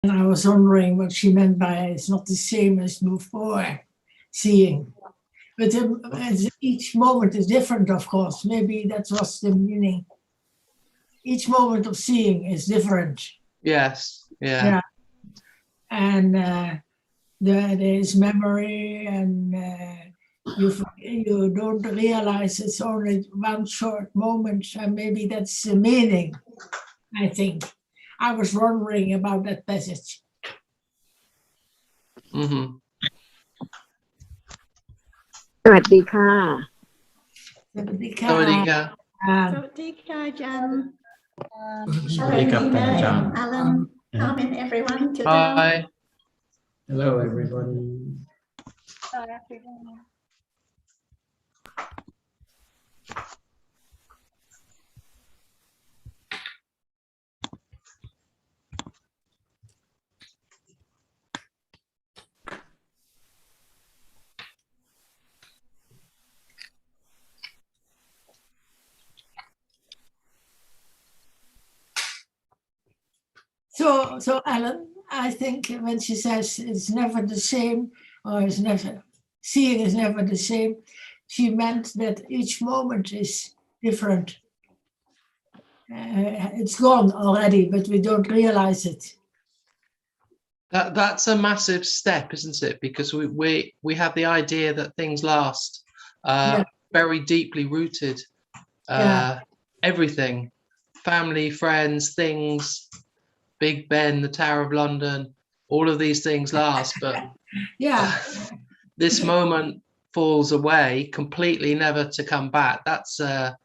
And I was wondering what she meant by it's not the same as before seeing. But each moment is different, of course. Maybe that was the meaning. Each moment of seeing is different. Yes, yeah. Yeah. And there is memory, and you don't realize it's only one short moment, and maybe that's the meaning, I think. I was wondering about that passage. Mm-hmm. สวัสดีค่ะ สวัสดี สวัสดี ค่ะ ค่ะ สวัสดีค่ะอาจารย์ สวัสดีครับท่านอาจารย์ Alan, Tom and everyone today. Hi. Hello, everybody. So Alan, I think when she says it's never the same, or it's never seeing is never the same, she meant that each moment is different. It's gone already, but we don't realize it. That's a massive step, isn't it? Because we have the idea that things last, very deeply rooted. Everything, family, friends, things, Big Ben, the Tower of London, all of these things last, but this moment falls away completely, never to come back. That's a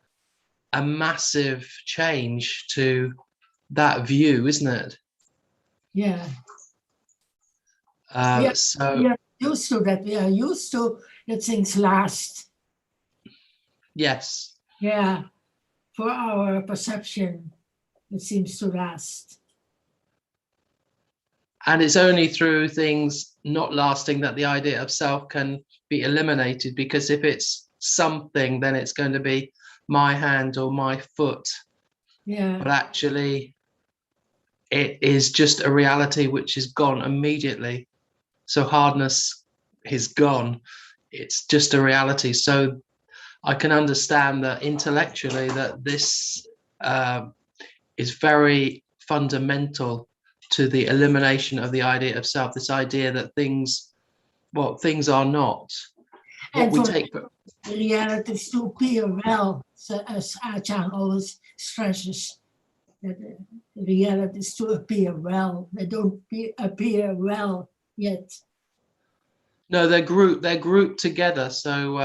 massive change to that view, isn't it? Yeah. So we are used to that. We are used to that things last. Yes. Yeah. For our perception, it seems to last. And it's only through things not lasting that the idea of self can be eliminated, because if it's something, then it's going to be my hand or my foot. Yeah. But actually, it is just a reality which is gone immediately. So hardness is gone. It's just a reality. So I can understand that intellectually that this is very fundamental to the elimination of the idea of self, this idea that things are not. And we take realities to appear well, so as Ajahn always stresses, that the realities to appear well. They don't appear well yet. No, they're grouped together. So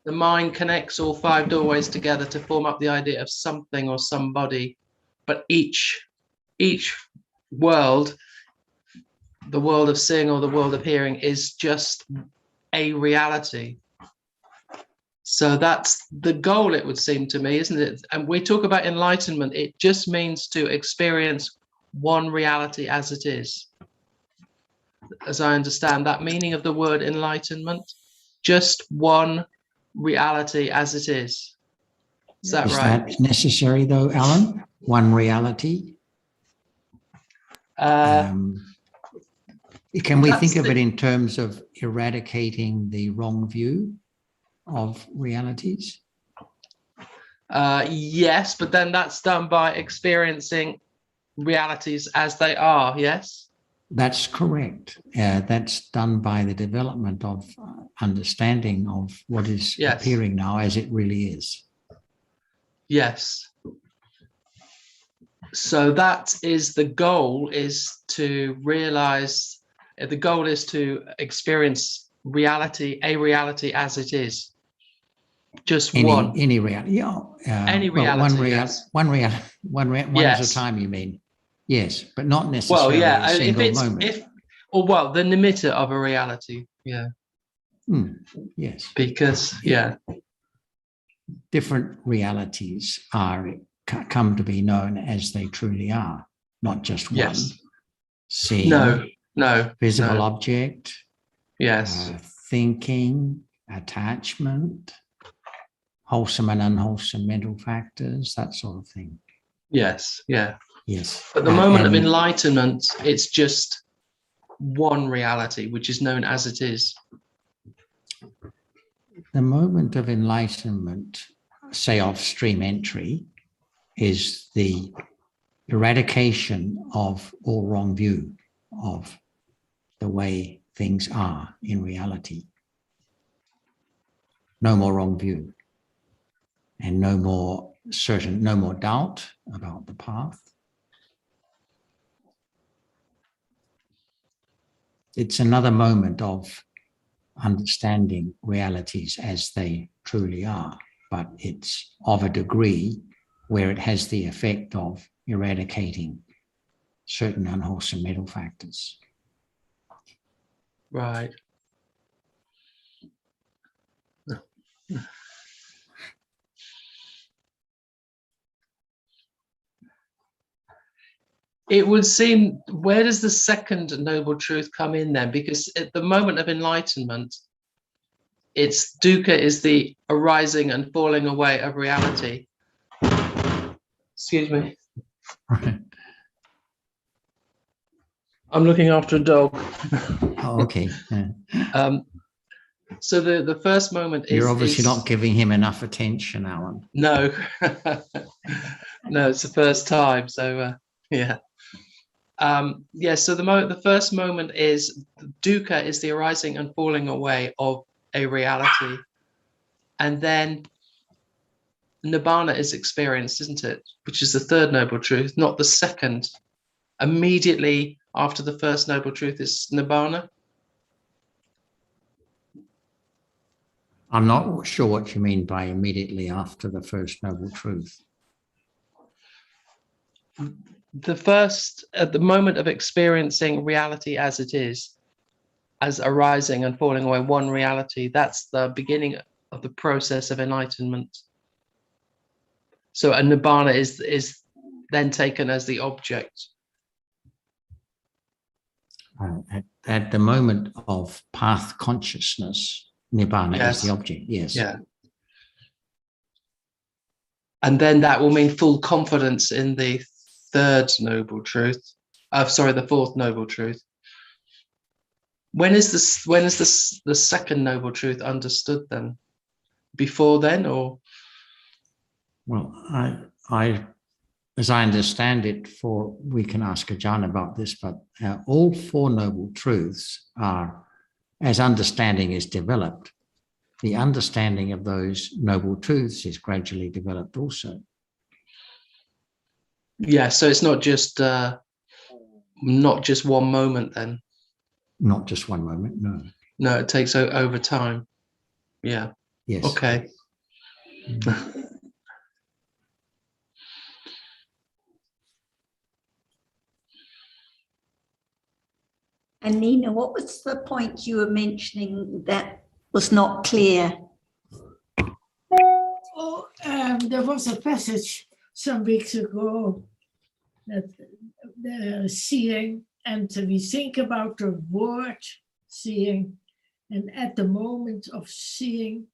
the mind connects all five doorways together to form up the idea of something or somebody. But each world, the world of seeing or the world of hearing, is just a reality. So that's the goal, it would seem to me, isn't it? And we talk about enlightenment. It just means to experience one reality as it is. As I understand that meaning of the word enlightenment, just one reality as it is. Is that right? Is that necessary though, Alan? One reality? Can we think of it in terms of eradicating the wrong view of realities? Yes, but then that's done by experiencing realities as they are, yes? That's correct. That's done by the development of understanding of what is appearing now as it really is. Yes. So that is the goal, is to realize, the goal is to experience reality, a reality as it is. Just one. Any reality. Any reality. One at a time, you mean? Yes, but not necessarily a single moment. Well, the nimitta of a reality. Yeah. Yes. Because, different realities come to be known as they truly are, not just one. Seeing, visible object, thinking, attachment, wholesome and unwholesome mental factors, that sort of thing. Yes, yeah. Yes. But the moment of And enlightenment, it's just one reality, which is known as it is. the moment of enlightenment, say of stream entry, is the eradication of all wrong view of the way things are in reality. No more wrong view, and no more doubt about the path. It's another moment of understanding realities as they truly are, but it's of a degree where it has the effect of eradicating certain unwholesome mental factors. Right. It would seem, where does the second noble truth come in then? Because at the moment of enlightenment, it's dukkha is the arising and falling away of reality. Excuse me. I'm looking after a dog. Oh, okay. Yeah. So the first moment is... You're obviously not giving him enough attention, Alan. No. No, it's the first time. So, yeah. Yeah, so the first moment is dukkha is the arising and falling away of a reality. And then nibbana is experienced, isn't it? Which is the third noble truth, not the second. Immediately after the first noble truth is nibbana. I'm not sure what you mean by immediately after the first noble truth. The first, at the moment of experiencing reality as it is, as arising and falling away, one reality, that's the beginning of the process of enlightenment. So a nibbana is then taken as the object. At the moment of path consciousness, nibbana Yes. is the object, yes. Yeah. And then that will mean full confidence in the third noble truth. The fourth noble truth. When is the second noble truth understood then? Before then, or? Well, I as I understand it, we can ask Ajahn about this, but all four noble truths are, as understanding is developed, the understanding of those noble truths is gradually developed also. Yeah, so it's not just one moment then. Not just one moment, no. No, it takes over time. Yeah. Yes. Okay. And Nina, what was the point you were mentioning that was not clear? Oh, there was a passage some weeks ago that the seeing, and we think about the word seeing, and at the moment of seeing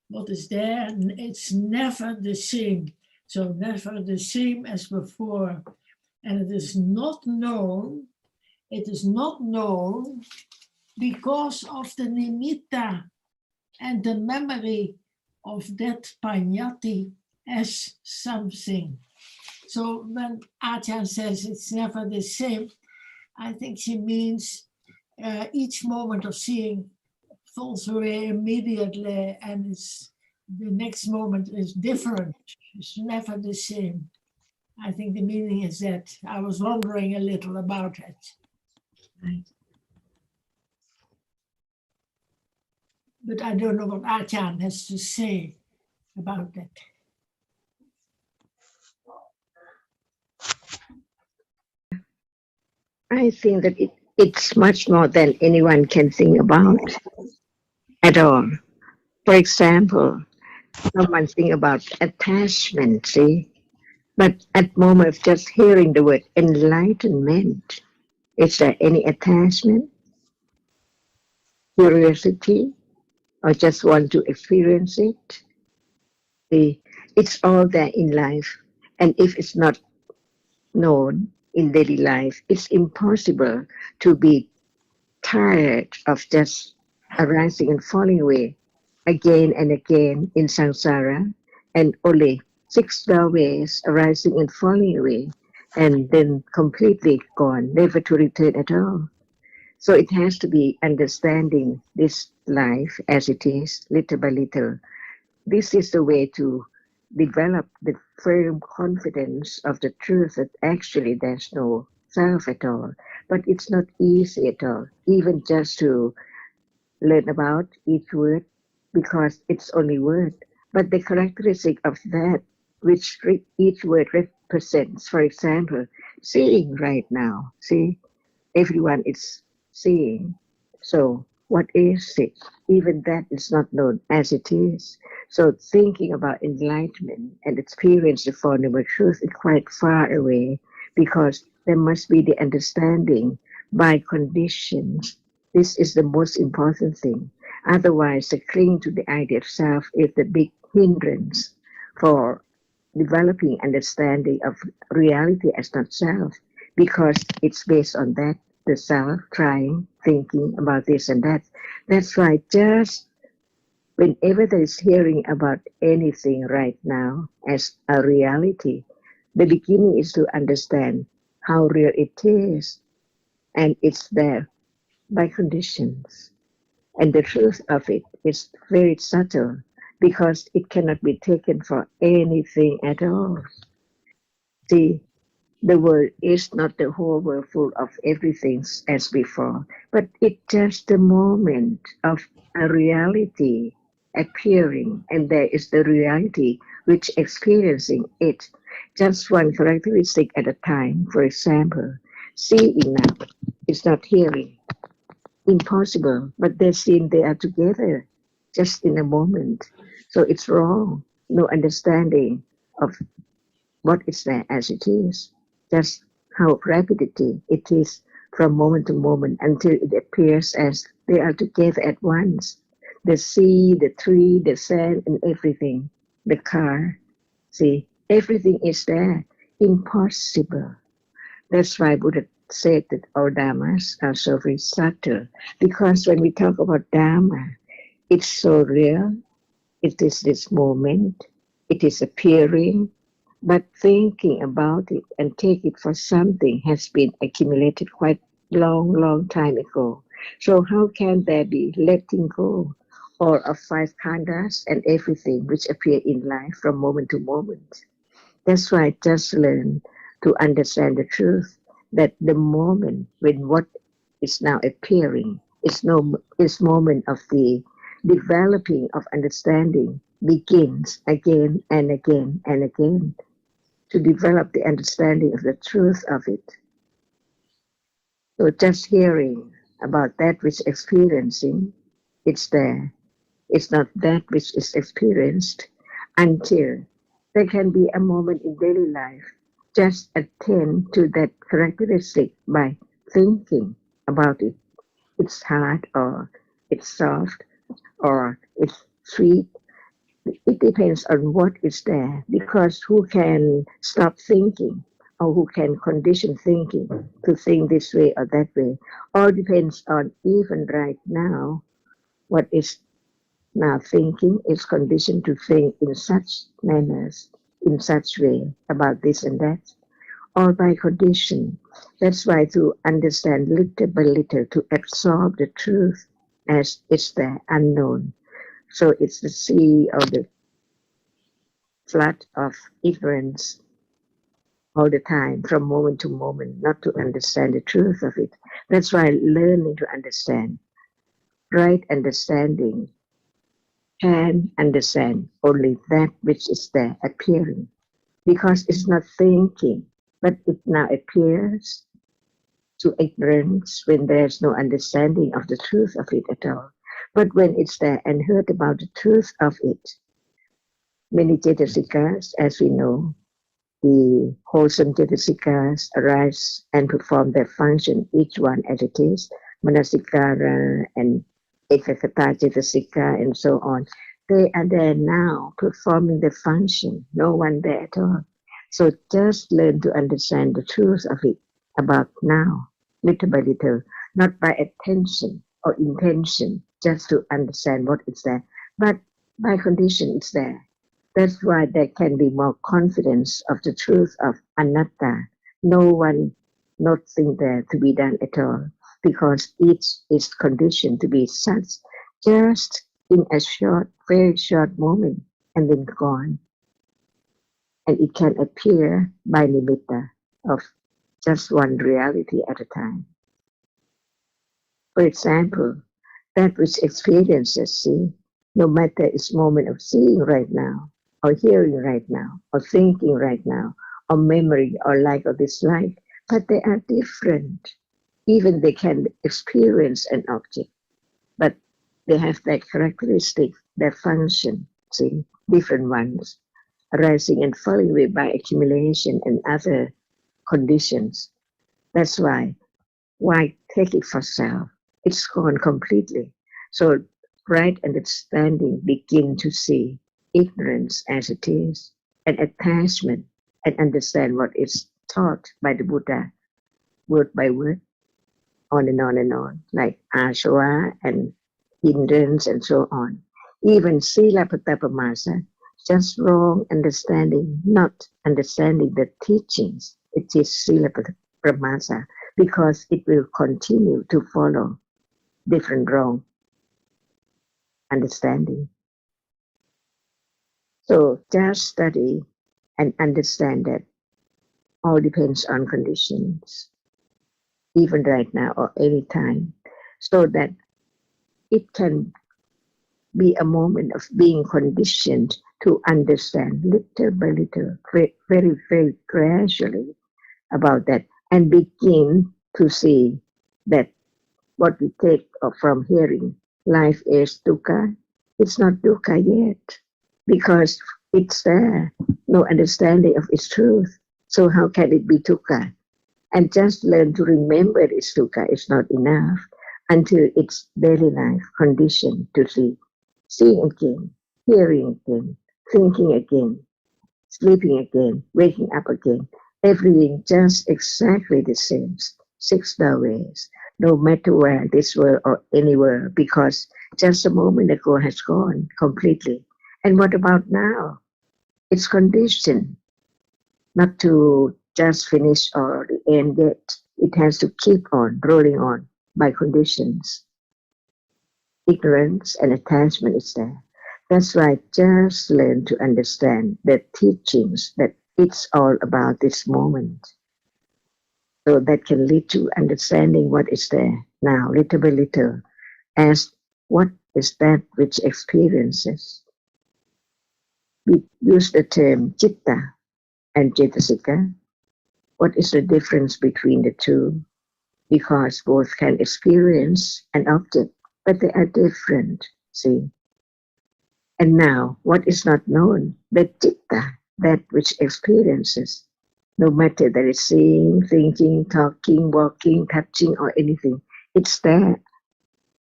what is there, it's never the same. So never the same as before. And it is not known because of the nimitta and the memory of that panyati as something. So when Ajahn says it's never the same, I think she means each moment of seeing falls away immediately, and the next moment is different. It's never the same. I think the meaning is that. I was wondering a little about it. Right. But I don't know what Ajahn has to say about that. I think that it's much more than anyone can think about at all. For example, someone think about attachment, see? But at moment of just hearing the word enlightenment, is there any attachment, curiosity, or just want to experience it? It's all there in life. And if it's not known in daily life, it's impossible to be tired of just arising and falling away again and again in samsara, and only six doorways arising and falling away, and then completely gone, never to return at all. So it has to be understanding this life as it is, little by little. This is the way to develop the firm confidence of the truth that actually there's no self at all. But it's not easy at all, even just to learn about each word, because it's only word. But the characteristic of that which each word represents, for example, seeing right now, see, everyone is seeing. So what is it? Even that is not known as it is. So thinking about enlightenment and experience the Four Noble Truths is quite far away, because there must be the understanding by conditions. This is the most important thing. Otherwise, the cling to the idea of self is the big hindrance for developing understanding of reality as not self, because it's based on that, the self trying, thinking about this and that. That's why just whenever there is hearing about anything right now as a reality, the beginning is to understand how real it is, and it's there by conditions. And the truth of it is very subtle, because it cannot be taken for anything at all. See, the world is not the whole world full of everything as before, but it's just the moment of a reality appearing, and there is the reality which experiencing it, just one characteristic at a time. For example, seeing now is not hearing. Impossible, but they're seen, they are together just in a moment. So it's wrong. No understanding of what is there as it is, just how rapidly it is from moment to moment until it appears as they are together at once. The sea, the tree, the sand, and everything, the car, see, everything is there. Impossible. That's why Buddha said that our dhammas are so very subtle, because when we talk about dhamma, it's so real. It is this moment, it is appearing, but thinking about it and take it for something has been accumulated quite long time ago. So how can there be letting go or of five khandhas and everything which appear in life from moment to moment? That's why just learn to understand the truth, that the moment when what is now appearing is moment of the developing of understanding begins again and again and again, to develop the understanding of the truth of it. So just hearing about that which experiencing, it's there. It's not that which is experienced until there can be a moment in daily life. Just attend to that characteristic by thinking about it. It's hard, or it's soft, or it's sweet. It depends on what is there, because who can stop thinking, or who can condition thinking to think this way or that way? All depends on, even right now, what is now thinking is conditioned to think in such manners, in such way about this and that, all by condition. That's why to understand little by little, to absorb the truth as it's there, unknown. So it's the sea or the flood of ignorance all the time, from moment to moment, not to understand the truth of it. That's why learning to understand, right understanding, can understand only that which is there appearing, because it's not thinking, but it now appears to ignorance when there's no understanding of the truth of it at all. But when it's there and heard about the truth of it, many Jetasikas, as we know, the wholesome Jetasikas arise and perform their function, each one as it is, Manasikara and Ekakata Jetasika and so on. They are there now performing the function, no one there at all. So just learn to understand the truth of it about now, little by little, not by attention or intention, just to understand what is there, but by condition it's there. That's why there can be more confidence of the truth of anatta. No one, nothing there to be done at all, because each is conditioned to be such just in a short, very short moment and then gone. And it can appear by nimitta of just one reality at a time. For example, that which experiences, see, no matter its moment of seeing right now, or hearing right now, or thinking right now, or memory or like or dislike, but they are different. Even they can experience an object, but they have their characteristic, their function, see, different ones, arising and falling away by accumulation and other conditions. That's why take it for self? It's gone completely. So right understanding begin to see ignorance as it is, and attachment, and understand what is taught by the Buddha, word by word, on and on and on, like ashwa and hindrance and so on. Even sila patapamasa, just wrong understanding, not understanding the teachings. It is sila patapamasa, because it will continue to follow different wrong understanding. So just study and understand that all depends on conditions, even right now or any time, so that it can be a moment of being conditioned to understand little by little, very, very gradually about that, and begin to see that what we take from hearing, life is dukkha, it's not dukkha yet, because it's there, no understanding of its truth. So how can it be dukkha? And just learn to remember it's dukkha is not enough until it's daily life conditioned to see. Seeing again, hearing again, thinking again, sleeping again, waking up again, everything just exactly the same. 6 ways, no matter where, this world or anywhere, because just a moment ago has gone completely. And what about now? It's conditioned not to just finish or the end yet. It has to keep on rolling on by conditions. Ignorance and attachment is there. That's why just learn to understand the teachings that it's all about this moment. So that can lead to understanding what is there now, little by little, as what is that which experiences. We use the term citta and cetasika. What is the difference between the two? Because both can experience an object, but they are different, see. And now, what is not known? The citta, that which experiences, no matter that it's seeing, thinking, talking, walking, touching, or anything, it's there,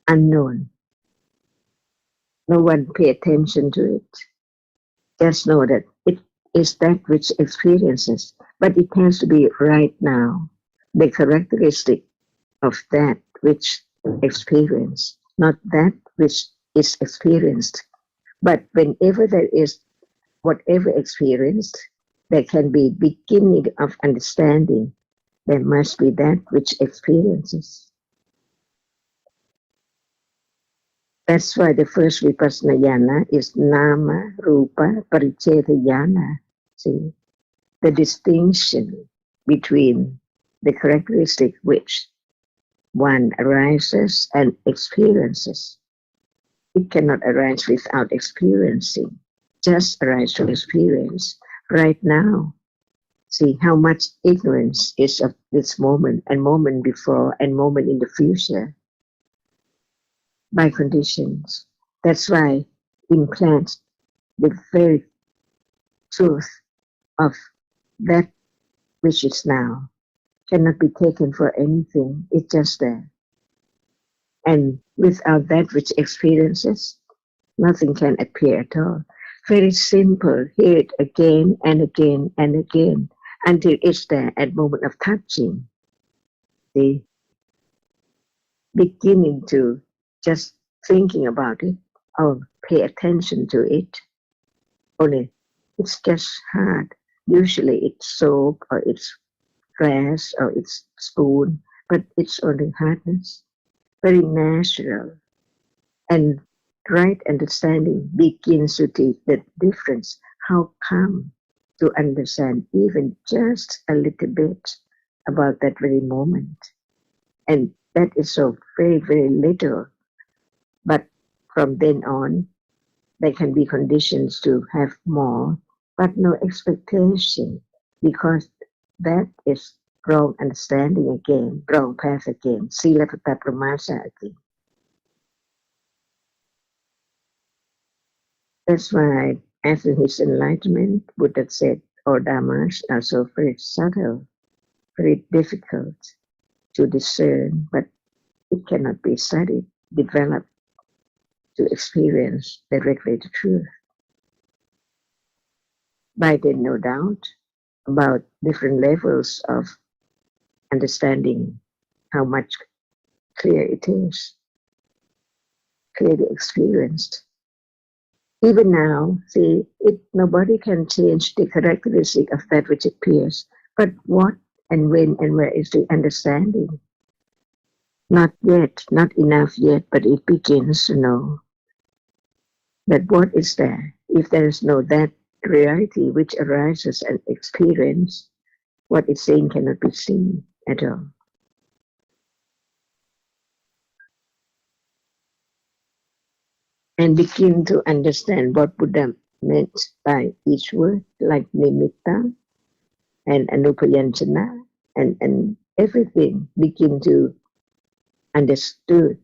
unknown. No one pay attention to it. Just know that it is that which experiences, but it has to be right now. The characteristic of that which experience, not that which is experienced. But whenever there is whatever experienced, there can be beginning of understanding. There must be that which experiences. That's why the first vipassana jhana is nama, rupa, paricheta jhana. See, the distinction between the characteristic which one arises and experiences. It cannot arise without experiencing. Just arise to experience right now. See how much ignorance is of this moment and moment before and moment in the future by conditions. That's why implants the very truth of that which is now cannot be taken for anything. It's just there. And without that which experiences, nothing can appear at all. Very simple. Hear it again and again and again until it's there at moment of touching. See, beginning to just thinking about it or pay attention to it. Only it's just hard. Usually it's soap or it's glass or it's spoon, but it's only hardness. Very natural. And right understanding begins to teach the difference. How come to understand even just a little bit about that very moment? And that is so very, very little. But from then on, there can be conditions to have more, but no expectation, because that is wrong understanding again, wrong path again, sila pramasa again. That's why after his enlightenment, Buddha said all dhammas are so very subtle, very difficult to discern, but it cannot be studied, developed to experience directly the truth. By then, no doubt, about different levels of understanding how much clear it is, clearly experienced. Even now, see, nobody can change the characteristic of that which appears, but what and when and where is the understanding? Not yet, not enough yet, but it begins to know that what is there. If there is no that reality which arises and experience, what is seen cannot be seen at all. And begin to understand what Buddha meant by each word, like nimitta and anupayanchana, and everything begin to understood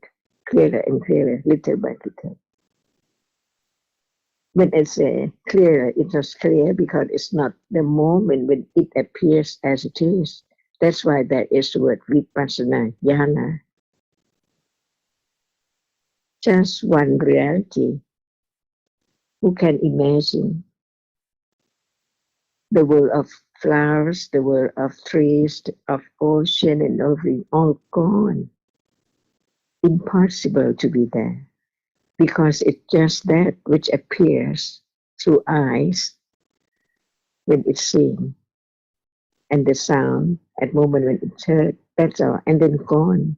clearer and clearer, little by little. When I say clearer, it's not clear because it's not the moment when it appears as it is. That's why there is the word vipassana jhana. Just one reality. Who can imagine the world of flowers, the world of trees, of ocean and everything, all gone? Impossible to be there, because it's just that which appears through eyes when it's seen, and the sound at moment when it's heard, that's all, and then gone.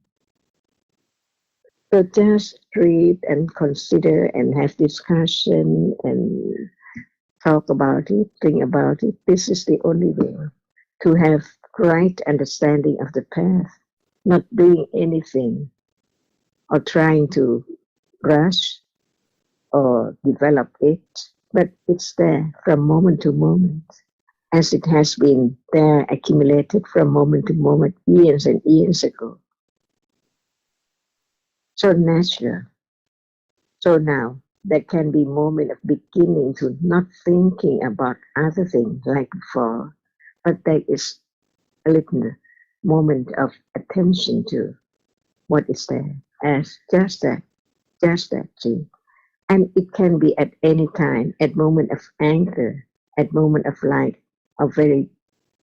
So just read and consider and have discussion and talk about it, think about it. This is the only way to have right understanding of the path, not doing anything or trying to rush or develop it, but it's there from moment to moment, as it has been there accumulated from moment to moment, years and years ago. So natural. So now there can be moment of beginning to not thinking about other things like before, but there is a little moment of attention to what is there as just that, see. And it can be at any time, at moment of anger, at moment of light, a very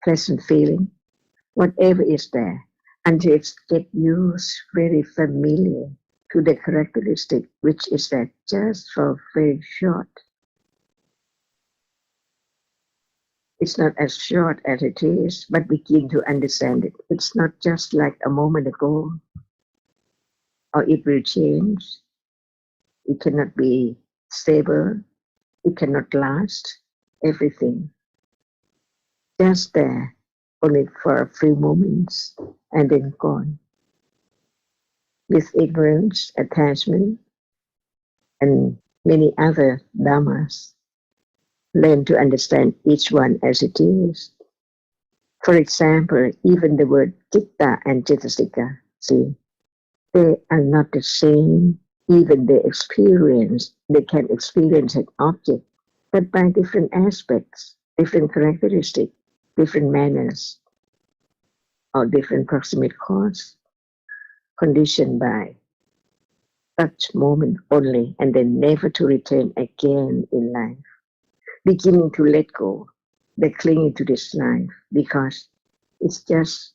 pleasant feeling, whatever is there, until it's get used, very familiar to the characteristic, which is that just for very short. It's not as short as it is, but begin to understand it. It's not just like a moment ago, or it will change. It cannot be stable. It cannot last. Everything just there, only for a few moments, and then gone. With ignorance, attachment, and many other dhammas, learn to understand each one as it is. For example, even the word citta and cetasika, see, they are not the same. Even they can experience an object, but by different aspects, different characteristics, different manners, or different proximate cause, conditioned by such moment only, and then never to return again in life. beginning to let go, the clinging to this life, because it's just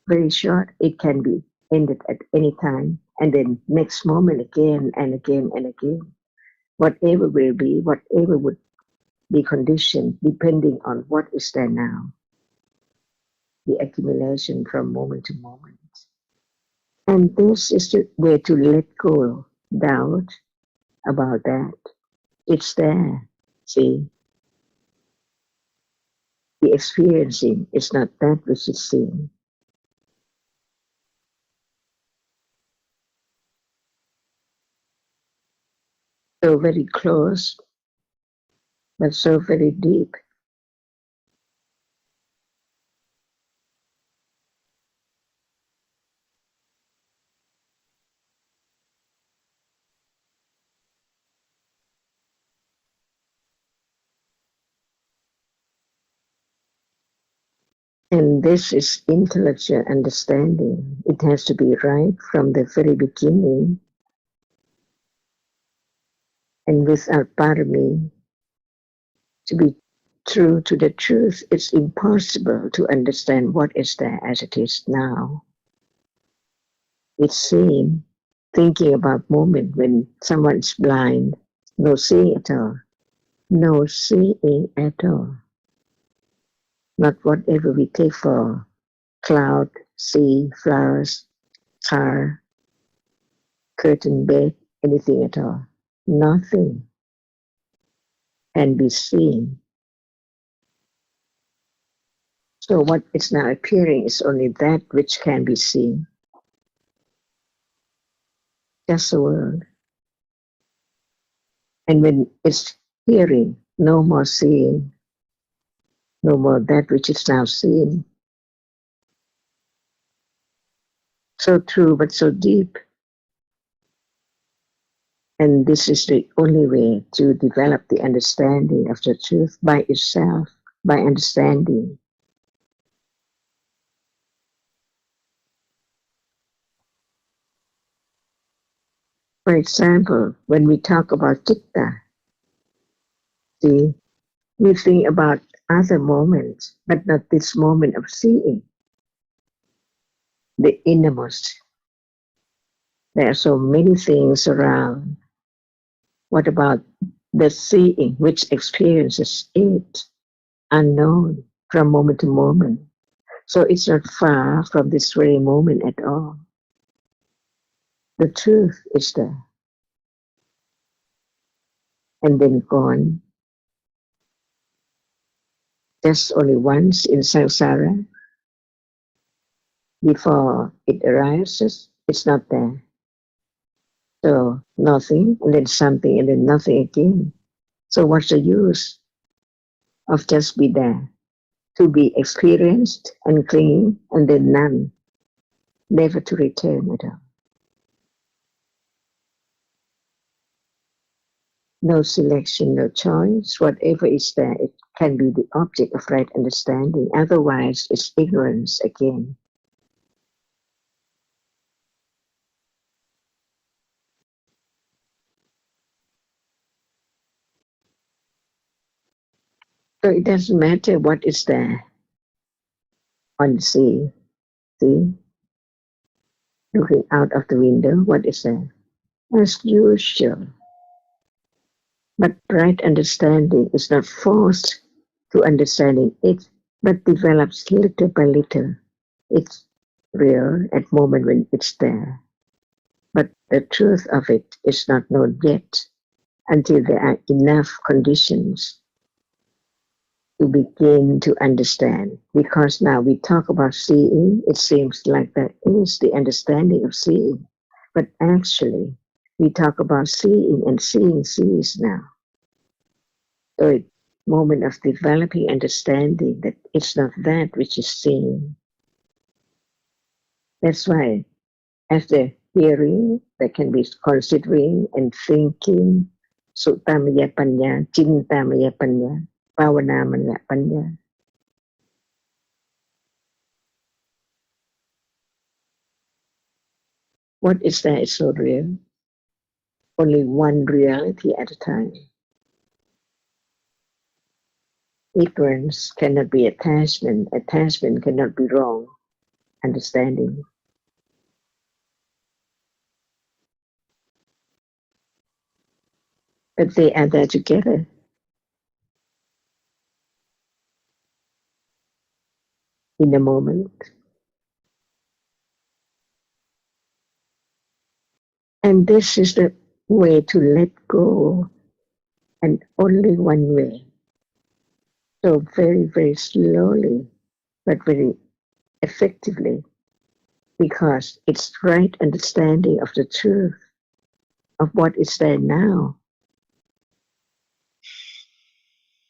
very short. It can be ended at any time, and then next moment again and again and again. Whatever will be, whatever would be conditioned, depending on what is there now. The accumulation from moment to moment. And this is the way to let go doubt about that. It's there. See, the experiencing is not that which is seen. So very close, but so very deep. And this is intellectual understanding. It has to be right from the very beginning. And without parami, to be true to the truth, it's impossible to understand what is there as it is now. It's seeing, thinking about moment when someone's blind, no seeing at all, no seeing at all. Not whatever we take for cloud, sea, flowers, car, curtain, bed, anything at all. Nothing can be seen. So what is now appearing is only that which can be seen. Just the world. And when it's hearing, no more seeing, no more that which is now seen. So true, but so deep. And this is the only way to develop the understanding of the truth by itself, by understanding. For example, when we talk about citta, see, we think about other moments, but not this moment of seeing, the innermost. There are so many things around. What about the seeing, which experiences it, unknown from moment to moment? So it's not far from this very moment at all. The truth is there. And then gone. Just only once in samsara. Before it arises, it's not there. So nothing, and then something, and then nothing again. So what's the use of just be there? To be experienced and clinging, and then none. Never to return at all. No selection, no choice. Whatever is there, it can be the object of right understanding. Otherwise, it's ignorance again. So it doesn't matter what is there on the sea. See? Looking out of the window, what is there? As usual. But right understanding is not forced to understanding it, but develops little by little. It's real at moment when it's there. But the truth of it is not known yet until there are enough conditions to begin to understand. Because now we talk about seeing, it seems like that is the understanding of seeing. But actually, we talk about seeing, and seeing sees now. So it's a moment of developing understanding that it's not that which is seen. That's why after hearing, there can be considering and thinking, Suttamaya Panya, Chintamaya Panya, Pavanamaya Panya. What is there is so real. Only one reality at a time. Ignorance cannot be attachment. Attachment cannot be wrong understanding. But they are there together. In a moment. And this is the way to let go, and only one way. So very, very slowly, but very effectively, because it's right understanding of the truth of what is there now.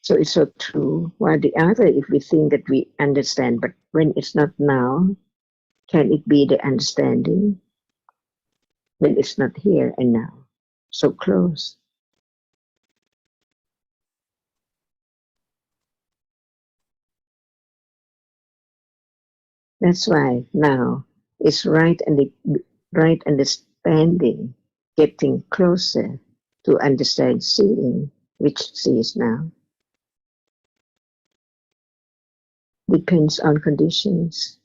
So it's so true. While the other, if we think that we understand, but when it's not now, can it be the understanding? When it's not here and now, so close. That's why now it's right and the right understanding, getting closer to understand seeing, which sees now. Depends on conditions,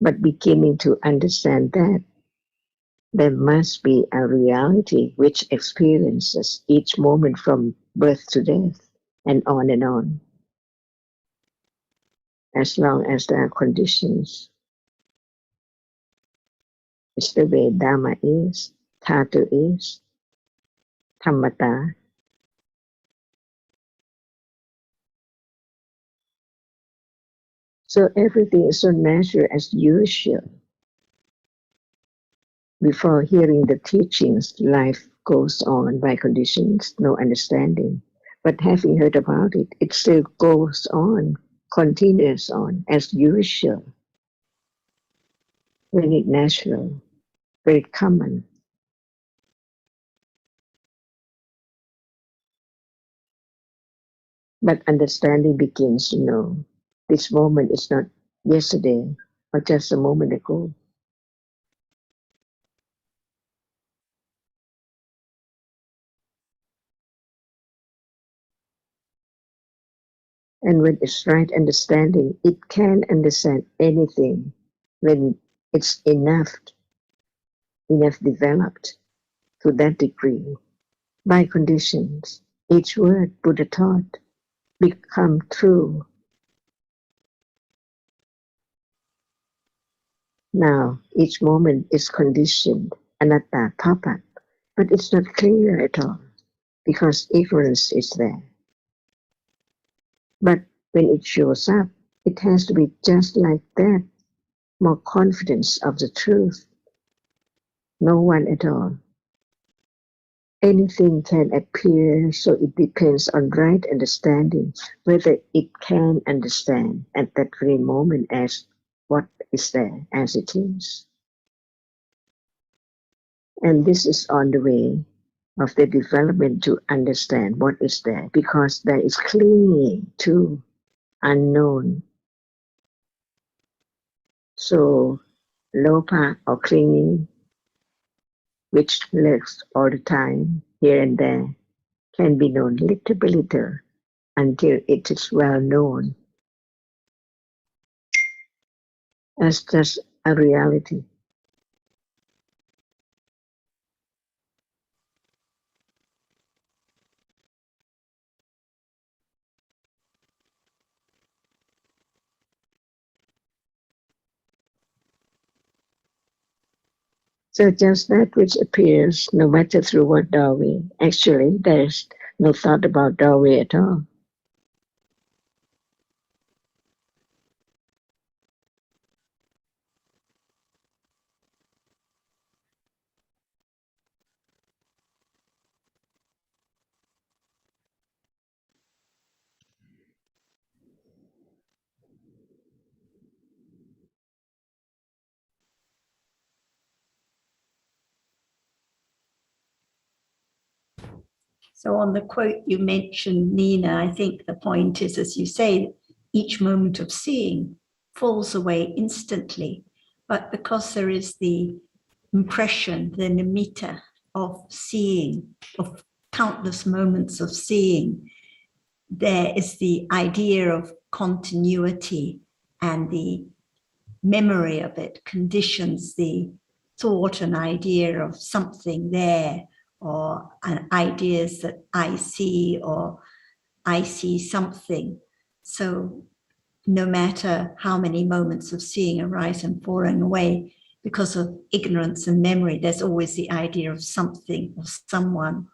but beginning to understand that there must be a reality which experiences each moment from birth to death and on and on. As long as there are conditions, it's the way Dhamma is, Dhatu is, Dhammata. So everything is so natural as usual. Before hearing the teachings, life goes on by conditions, no understanding. But having heard about it, it still goes on, continues on as usual. Very natural, very common. But understanding begins to know this moment is not yesterday or just a moment ago. And when it's right understanding, it can understand anything when it's enough developed to that degree. By conditions, each word Buddha taught become true. Now, each moment is conditioned, anatta, pop up, but it's not clear at all because ignorance is there. But when it shows up, it has to be just like that, more confidence of the truth. No one at all. Anything can appear, so it depends on right understanding, whether it can understand at that very moment as what is there, as it is. And this is on the way of the development to understand what is there, because there is clinging to unknown. So lopa or clinging, which lurks all the time, here and there, can be known little by little until it is well known as just a reality. So just that which appears, no matter through what doorway, actually there's no thought about doorway at all. So on the quote you mentioned, Nina, I think the point is, as you say, each moment of seeing falls away instantly. But because there is the impression, the nimitta of seeing, of countless moments of seeing, there is the idea of continuity, and the memory of it conditions the thought and idea of something there, or ideas that I see, or I see something. So no matter how many moments of seeing arise and falling away, because of ignorance and memory, there's always the idea of something or someone.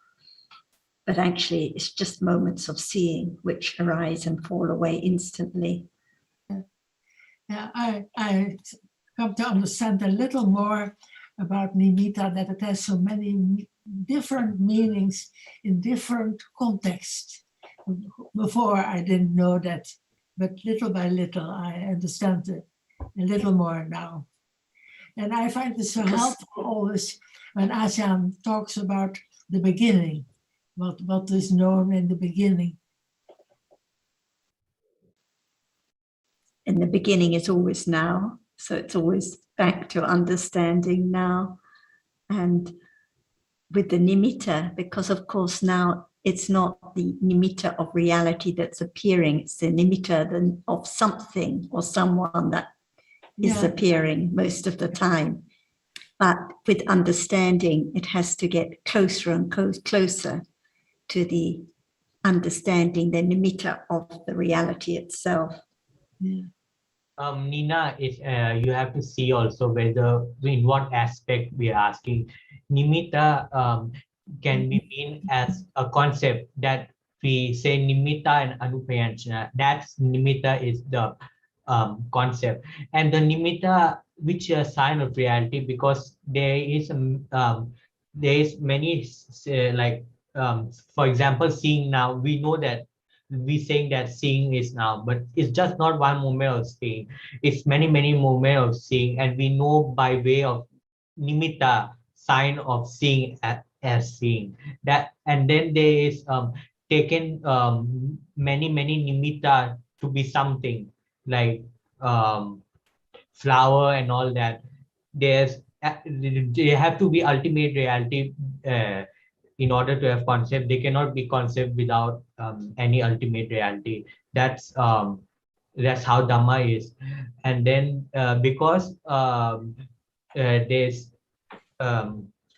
But actually, it's just moments of seeing which arise and fall away instantly. Yeah, I come to understand a little more about nimitta, that it has so many different meanings in different contexts. Before I didn't know that, but little by little I understand it a little more now. And I find it so helpful always when Ajahn talks about the beginning, what is known in the beginning. And the beginning is always now. So it's always back to understanding now. And with the nimitta, because of course now it's not the nimitta of reality that's appearing, it's the nimitta of something or someone that is appearing most of the time. But with understanding, it has to get closer and closer to the understanding, the nimitta of the reality itself. Yeah. Nina, you have to see also whether in what aspect we are asking. Nimitta can be mean as a concept that we say nimitta and anupayanchana. That's nimitta is the concept, and the nimitta, which is a sign of reality, because there is many for example, seeing now. We know that we saying that seeing is now, but it's just not one moment of seeing. It's many moments of seeing, and we know by way of nimitta, sign of seeing as seeing that. And then there is taken many nimitta to be something like flower and all that. They have to be ultimate reality in order to have concept. They cannot be concept without any ultimate reality. That's how Dhamma is. And then because there's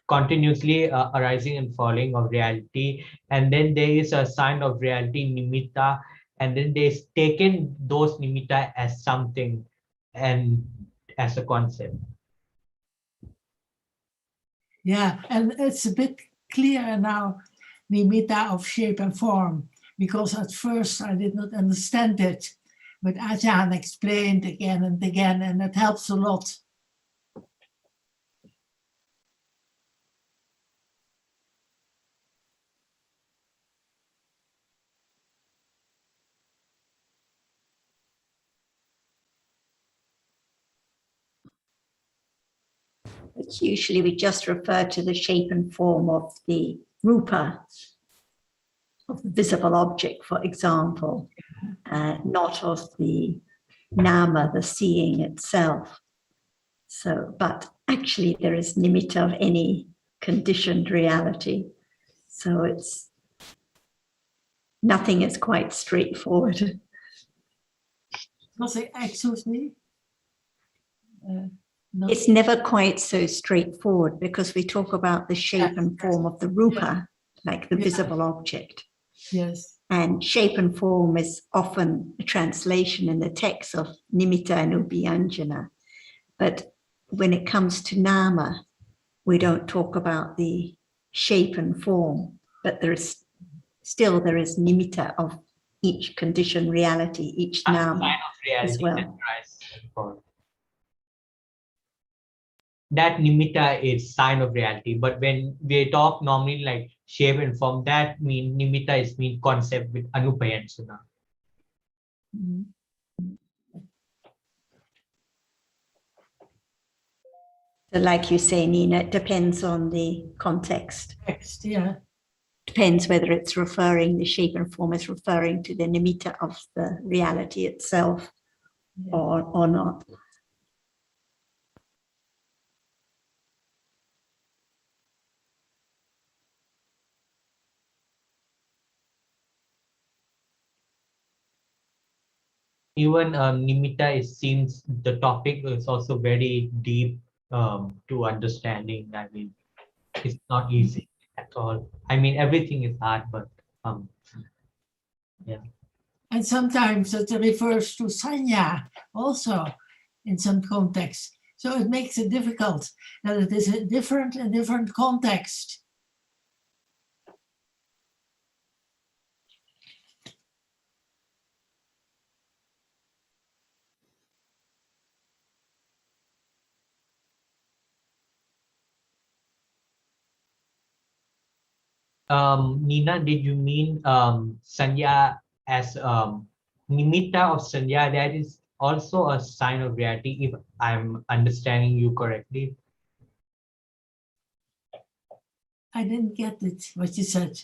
continuously arising and falling of reality, and then there is a sign of reality, nimitta, and then they've taken those nimitta as something and as a concept. Yeah, and it's a bit clearer now, nimitta of shape and form, because at first I did not understand it, but Ajahn explained again and again, and it helps a lot. It's usually we just refer to the shape and form of the rupa, of the visible object, for example, not of the nama, the seeing itself. So, but actually there is nimitta of any conditioned reality. So it's, nothing is quite straightforward. Excuse me? It's never quite so straightforward, because we talk about the shape and form of the rupa, like the visible object. Yes. And shape and form is often a translation in the text of nimitta and ubhyanjana. But when it comes to nama, we don't talk about the shape and form, but there is nimitta of each conditioned reality, each nama as well. That nimitta is sign of reality, but when we talk normally like shape and form, that mean nimitta is mean concept with anupayanchana. Mm-hmm. So like you say, Nina, it depends on the context. Text, yeah. Depends whether it's referring, the shape and form is referring to the nimitta of the reality itself, Yeah. or not. even nimitta, it seems the topic is also very deep to understanding. I mean, it's not easy at all. I mean, everything is hard, but yeah. And sometimes it refers to sanya also in some context. So it makes it difficult that it is a different context. Nina, did you mean sanya as nimitta of sanya? That is also a sign of reality, if I'm understanding you correctly. I didn't get it, what you said.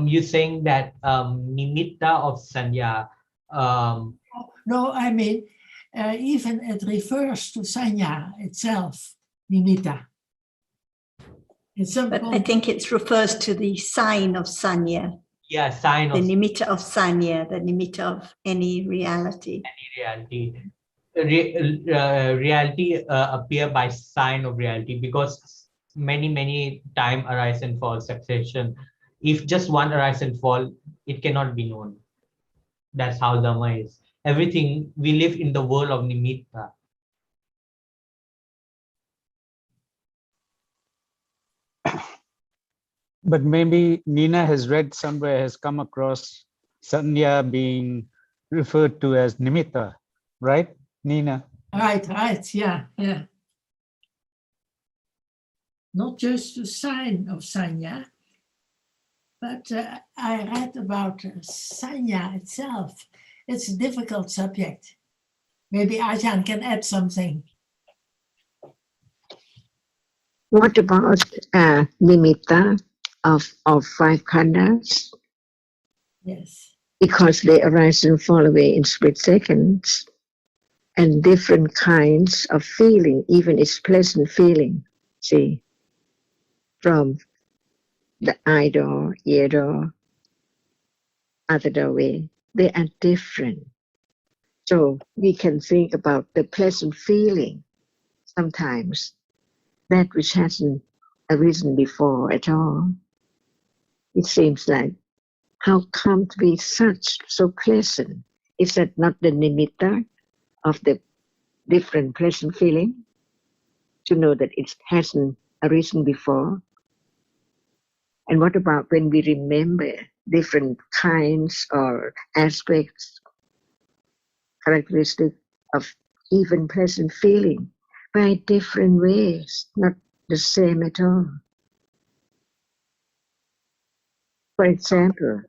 You're saying that nimitta of sanya. No, I mean, even it refers to sanya itself, nimitta. In some But I think it refers to the sign of sanya, Yeah, sign the of nimitta of sanya, the nimitta of any reality. reality. Reality appear by sign of reality, because many time arise and fall succession. If just one arise and fall, it cannot be known. That's how Dhamma is. Everything, we live in the world of nimitta. But maybe Nina has read somewhere, has come across sanya being referred to as nimitta, right, Nina? Right, yeah. Not just the sign of sanya, but I read about sanya itself. It's a difficult subject. Maybe Ajahn can add something. What about nimitta of five khandhas? Yes. Because they arise and fall away in split seconds, and different kinds of feeling, even its pleasant feeling, see, from the eye door, ear door, other doorway, they are different. So we can think about the pleasant feeling sometimes, that which hasn't arisen before at all. It seems like, how come to be such so pleasant? Is that not the nimitta of the different pleasant feeling? To know that it hasn't arisen before? And what about when we remember different kinds or aspects, characteristics of even pleasant feeling by different ways, not the same at all? For example,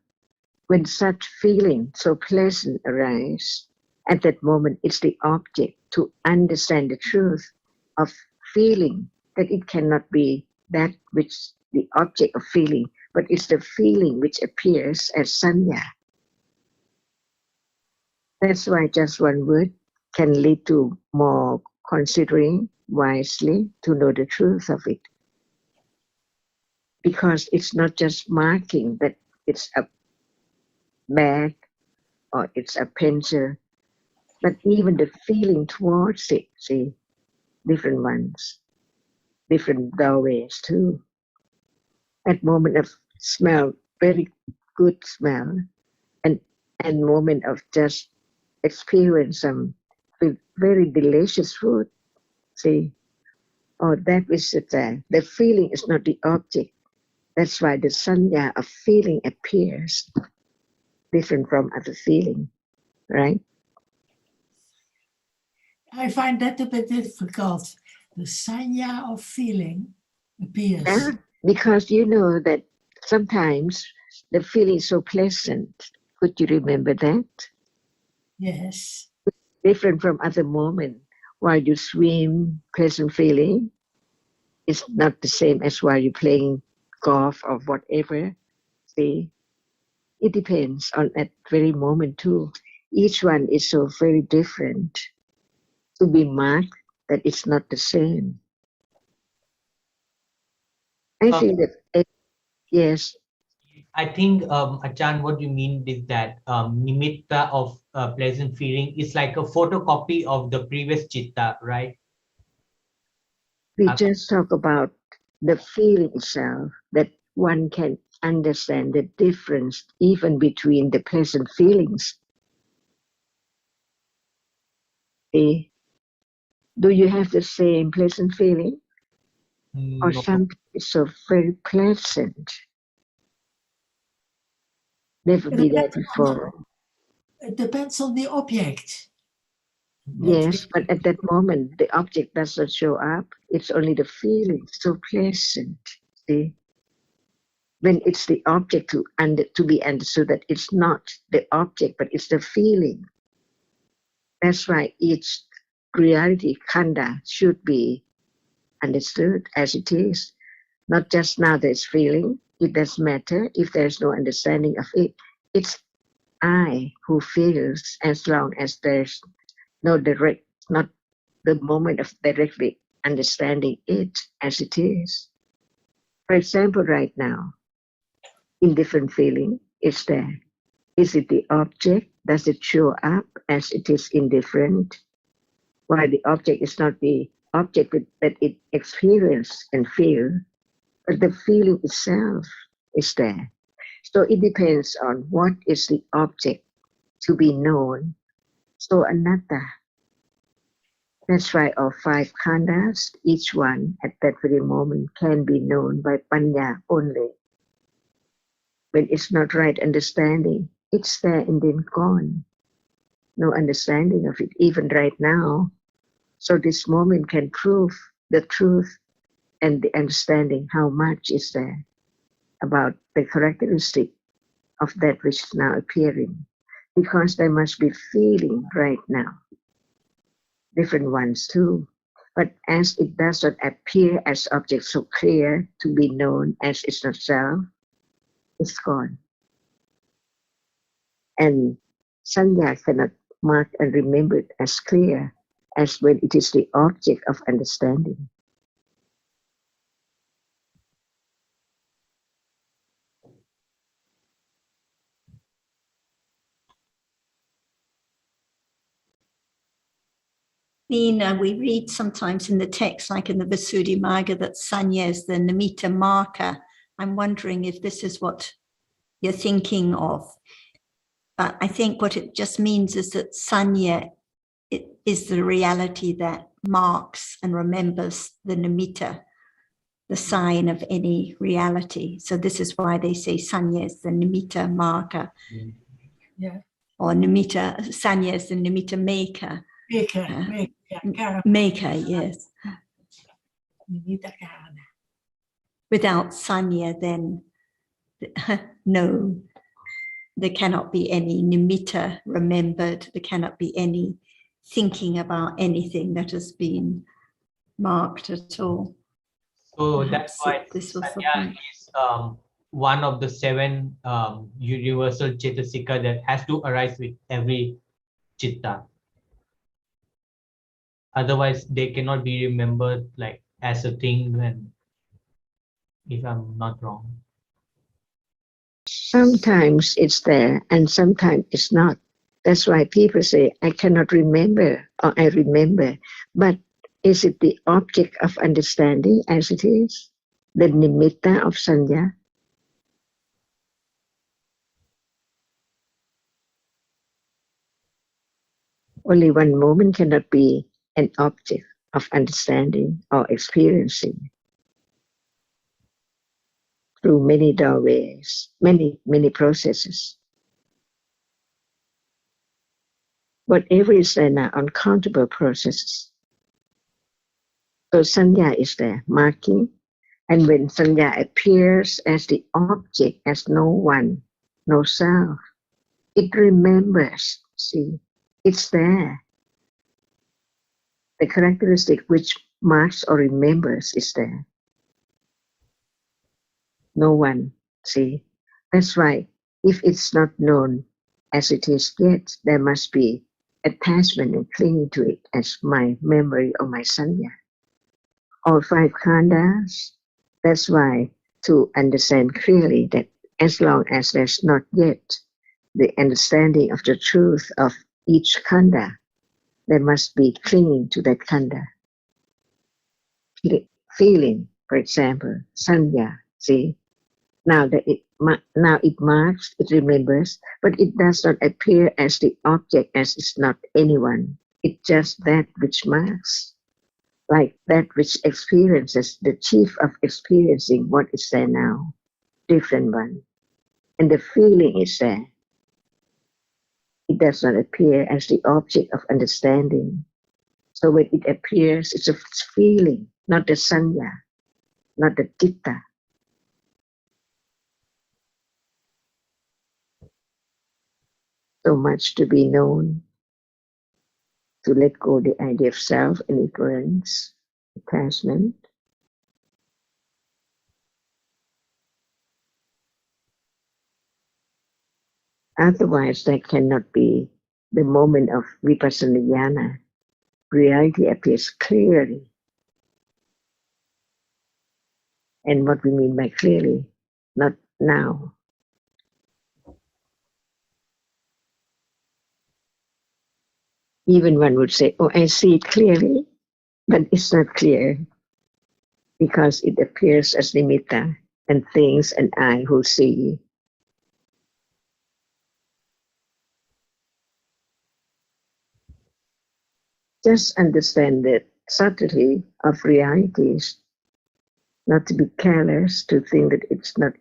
when such feeling so pleasant arise, at that moment it's the object to understand the truth of feeling, that it cannot be that which the object of feeling, but it's the feeling which appears as sanya. That's why just one word can lead to more considering wisely to know the truth of it. Because it's not just marking that it's a bag or it's a pencil, but even the feeling towards it, see, different ones, different doorways too. At moment of smell, very good smell, and moment of just experience some very delicious food, see, or that which is there. The feeling is not the object. That's why the sanya of feeling appears different from other feeling, right? I find that a bit difficult. The sanya of feeling appears. Yeah, because you know that sometimes the feeling is so pleasant. Could you remember that? Yes. Different from other moment. While you swim, pleasant feeling is not the same as while you're playing golf or whatever. See, it depends on that very moment too. Each one is so very different to be marked that it's not the same. I think that, yes. I think, Achan, what you mean is that nimitta of pleasant feeling is like a photocopy of the previous chitta, right? We just talk about the feeling itself, that one can understand the difference even between the pleasant feelings. See? Do you have the same pleasant feeling? Or No. something is so very pleasant? Never be there before. It depends on the object. Yes, but at that moment, the object does not show up. It's only the feeling, so pleasant. See? When it's the object to be understood, that it's not the object, but it's the feeling. That's why each reality, khanda, should be understood as it is. Not just now there's feeling. It doesn't matter if there's no understanding of it. It's I who feels, as long as there's no direct, not the moment of directly understanding it as it is. For example, right now, indifferent feeling is there. Is it the object? Does it show up as it is indifferent? While the object is not the object that it experiences and feels, but the feeling itself is there. So it depends on what is the object to be known. So anatta. That's why all five khandas, each one at that very moment can be known by panya only. When it's not right understanding, it's there and then gone. No understanding of it, even right now. So this moment can prove the truth and the understanding how much is there about the characteristic of that which is now appearing. Because there must be feeling right now. Different ones too. But as it does not appear as object so clear to be known as it's not self, it's gone. And sanya cannot mark and remember it as clear as when it is the object of understanding. Nina, we read sometimes in the text, like in the Visuddhimagga, that sanya is the nimitta marker. I'm wondering if this is what you're thinking of. But I think what it just means is that sanya is the reality that marks and remembers the nimitta, the sign of any reality. So this is why they say sanya is the nimitta marker. Yeah. Or nimitta, sanya is the nimitta maker. Maker, yes. Without sanya, then no, there cannot be any nimitta remembered. There cannot be any thinking about anything that has been marked at all. So Perhaps that's why this was the sanya point. is one of the seven universal cetasika that has to arise with every chitta. Otherwise, they cannot be remembered like as a thing. And if I'm not wrong, Sometimes it's there and sometimes it's not. That's why people say, I cannot remember or I remember. But is it the object of understanding as it is? The nimitta of sanya? Only one moment cannot be an object of understanding or experiencing. Through many doorways, many processes. Whatever is there now, uncountable processes. So sanya is there, marking. And when sanya appears as the object, as no one, no self, it remembers, see, it's there. The characteristic which marks or remembers is there. No one, see. That's why if it's not known as it is yet, there must be attachment and clinging to it as my memory or my sanya. All five khandas, that's why to understand clearly that as long as there's not yet the understanding of the truth of each khanda, there must be clinging to that khanda. Feeling, for example, sanya, see, now it marks, it remembers, but it does not appear as the object, as it's not anyone. It's just that which marks, like that which experiences, the chief of experiencing what is there now, different one. And the feeling is there. It does not appear as the object of understanding. So when it appears, it's a feeling, not the sanya, not the citta. So much to be known, to let go the idea of self and ignorance, attachment. Otherwise, that cannot be the moment of vipassana jnana. Reality appears clearly. And what we mean by clearly, not now. Even one would say, oh, I see it clearly, but it's not clear because it appears as nimitta and things and I who see. Just understand the subtlety of realities, not to be careless, to think that it's not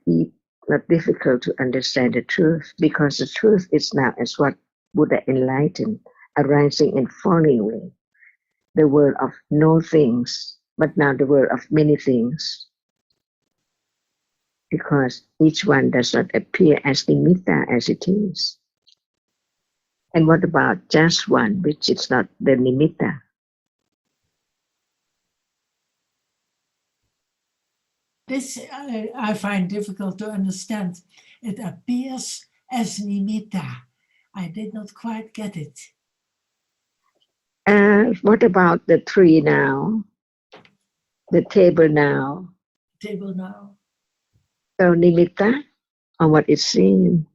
difficult to understand the truth, because the truth is now as what Buddha enlightened, arising and falling away. The world of no things, but now the world of many things. Because each one does not appear as nimitta as it is. And what about just one, which is not the nimitta? This I find difficult to understand. It appears as nimitta. I did not quite get it. What about the tree now? The table now? Table now. So nimitta, or what is seen?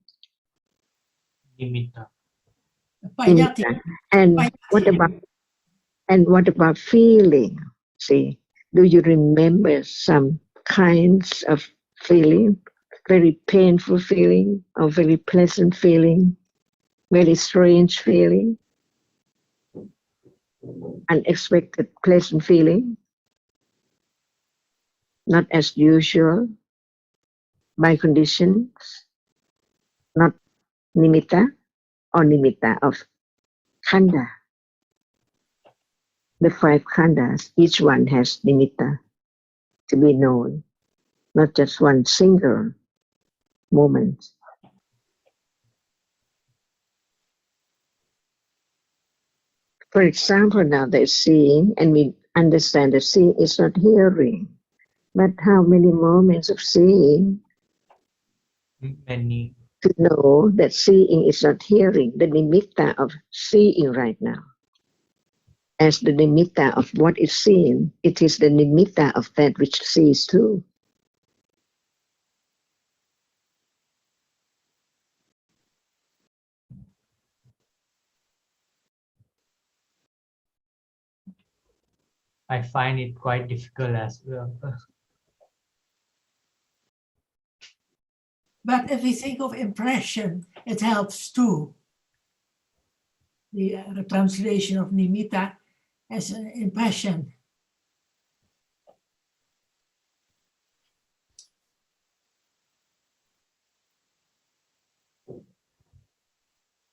Nimitta. Payati. And Payati. what about feeling? See, do you remember some kinds of feeling? Very painful feeling, or very pleasant feeling, very strange feeling, unexpected pleasant feeling, not as usual, by conditions, not nimitta or nimitta of khanda. The 5 khandas, each one has nimitta to be known, not just one single moment. For example, now there's seeing, and we understand that seeing is not hearing. But how many moments of seeing Many. to know that seeing is not hearing, the nimitta of seeing right now. As the nimitta of what is seen, it is the nimitta of that which sees too. I find it quite difficult as well. But if we think of impression, it helps too. The translation of nimitta as an impression.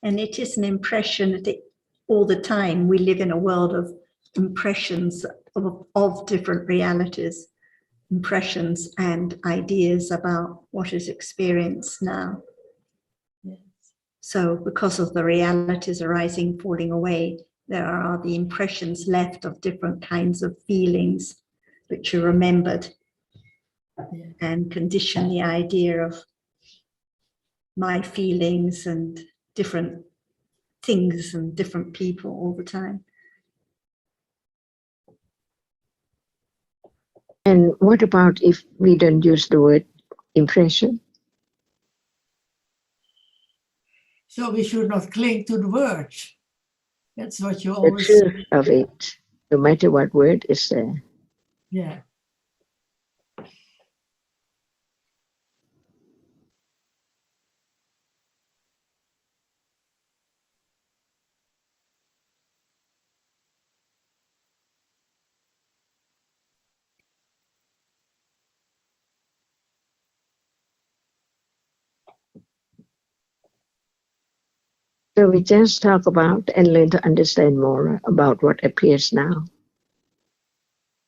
And it is an impression that all the time we live in a world of impressions of different realities, impressions and ideas about what is experienced now. Yes. So because of the realities arising, falling away, there are the impressions left of different kinds of feelings which are remembered, Yeah. and condition the idea of my feelings and different things and different people all the time. And what about if we don't use the word impression? So we should not cling to the words. That's what you The always truth say. of it, no matter what word is there. Yeah. So we just talk about and learn to understand more about what appears now,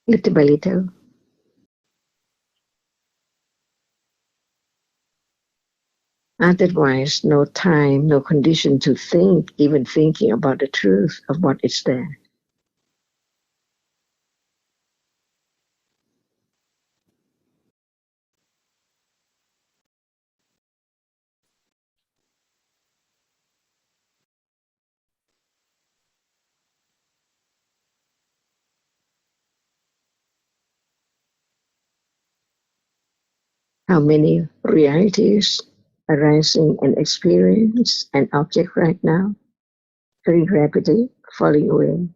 little by little. Otherwise, no time, no condition to think, even thinking about the truth of what is there. How many realities arising and experience an object right now, very rapidly falling away.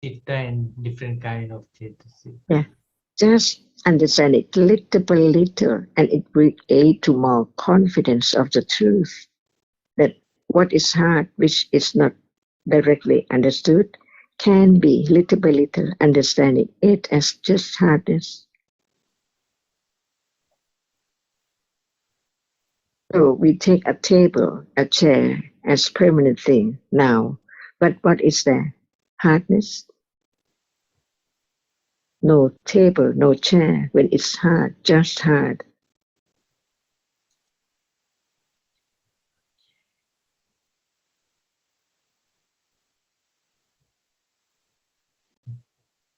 Chitta and different kind of chetasik. Yeah, just understand it little by little, and it will aid to more confidence of the truth that what is hard, which is not directly understood, can be little by little understanding it as just hardness. So we take a table, a chair as permanent thing now, but what is there? Hardness? No table, no chair when it's hard, just hard.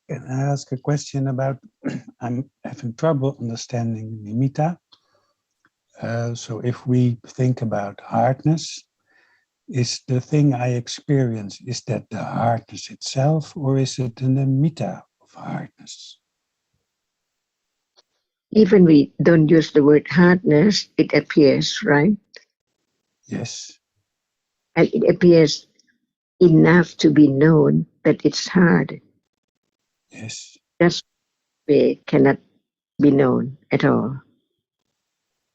Can I ask a question about, I'm having trouble understanding nimitta. So if we think about hardness, is the thing I experience, is that the hardness itself, or is it the nimitta of hardness? Even we don't use the word hardness, it appears, right? Yes. And it appears enough to be known that it's hard. Yes. That's way cannot be known at all.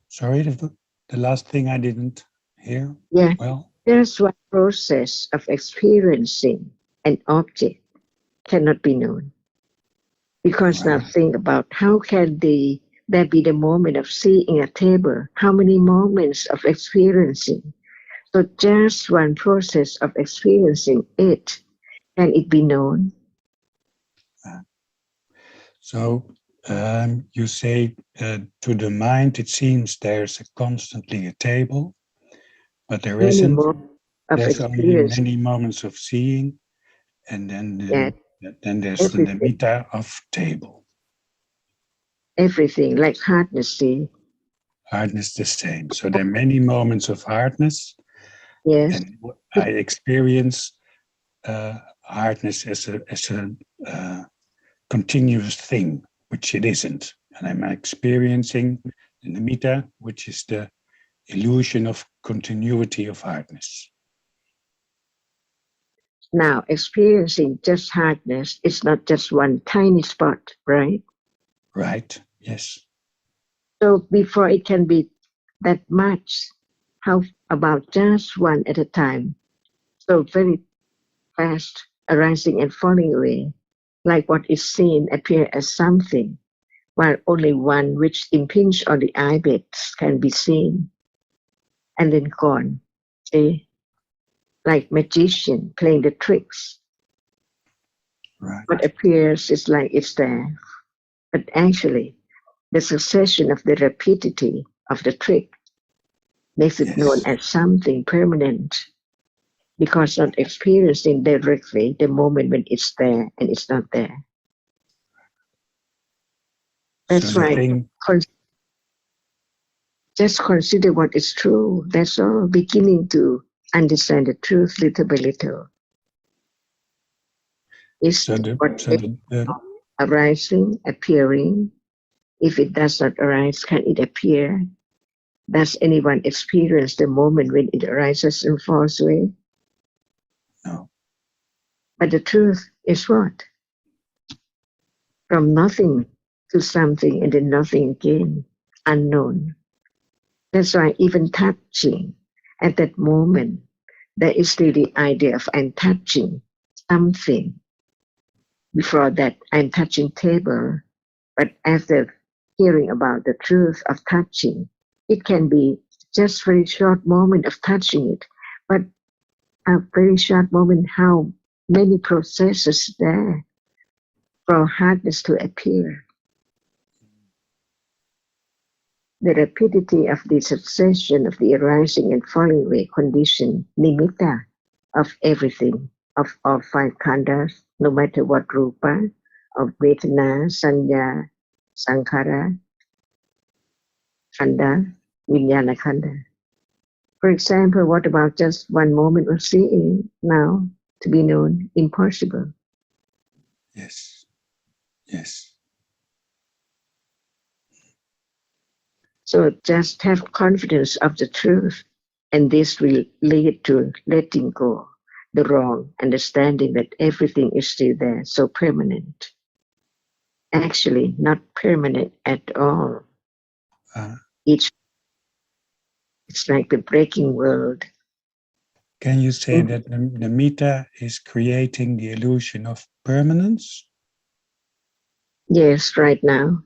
Sorry, the last thing I didn't hear. Yeah, Well, there's one process of experiencing an object cannot be known. Because now think about how can there be the moment of seeing a table? How many moments of experiencing? So just one process of experiencing it, can it be known? so you say to the mind, it seems there's constantly a table, but there Many isn't. moments of There's only experience. many moments of seeing, and then Yeah, there's the everything, nimitta of table. everything like hardness. See, Hardness the same. So there are many moments of hardness, yes, and I experience hardness as a continuous thing, which it isn't, and I'm experiencing the nimitta, which is the illusion of continuity of hardness. now experiencing just hardness is not just one tiny spot, right? Right? Yes. So before it can be that much, how about just one at a time? So very fast, arising and falling away, like what is seen appear as something, while only one which impinge on the eyelids can be seen, and then gone. See, like magician playing the tricks. Right. What appears is like it's there, but actually the succession of the rapidity of the trick makes it known as something permanent, because not experiencing directly the moment when it's there and it's not there. That's So the why thing, just consider what is true. That's all. Beginning to understand the truth little by little. Is so what the arising, appearing. If it does not arise, can it appear? Does anyone experience the moment when it arises and falls away? No. But the truth is what? From nothing to something and then nothing again, unknown. That's why even touching at that moment, there is still the idea of I'm touching something. Before that, I'm touching table, but after hearing about the truth of touching, it can be just very short moment of touching it, but a very short moment, how many processes there for hardness to appear. The rapidity of the succession of the arising and falling away condition, nimitta, of everything, of all five khandhas, no matter what rupa, of vedana, sanya, sankhara, khandha, vijnana khandha. For example, what about just one moment of seeing now to be known? Impossible. Yes. Yes. So just have confidence of the truth, and this will lead to letting go the wrong understanding that everything is still there, so permanent. Actually, not permanent at all. It's like the breaking world. Can you say that the nimitta is creating the illusion of permanence? Yes, right now,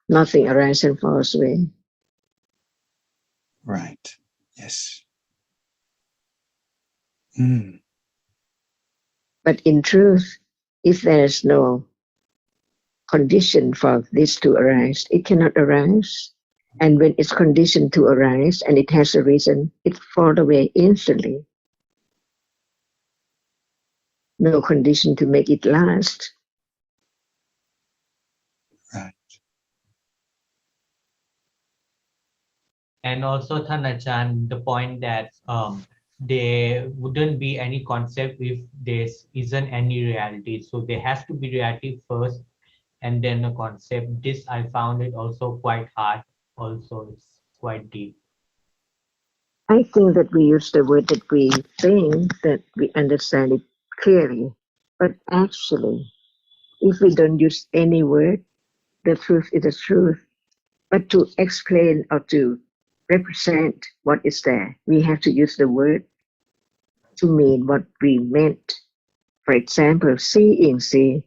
nothing arises and falls away. Right. Yes. Mm. But in truth, if there is no condition for this to arise, it cannot arise. And when it's conditioned to arise and it has a reason, it falls away instantly. No condition to make it last. Right. And also, Thanachan, the point that there wouldn't be any concept if there isn't any reality. So there has to be reality first and then a concept. This I found it also quite hard. Also, it's quite deep. I think that we use the word that we think that we understand it clearly. But actually, if we don't use any word, the truth is the truth. But to explain or to represent what is there, we have to use the word to mean what we meant. For example, seeing, see,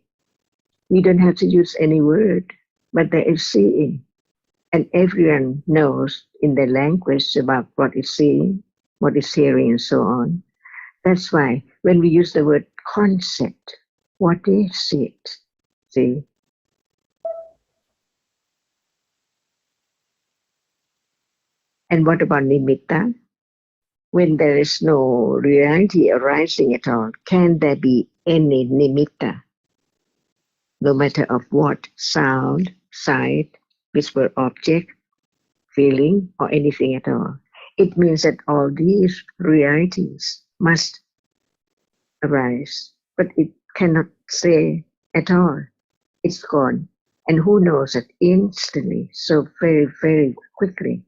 we don't have to use any word, but there is seeing. And everyone knows in their language about what is seeing, what is hearing, and so on. That's why when we use the word concept, what is it? See? And what about nimitta? When there is no reality arising at all, can there be any nimitta? No matter of what, sound, sight, visible object, feeling, or anything at all. It means that all these realities must arise, but it cannot say at all. It's gone. And who knows it instantly, so very, very quickly,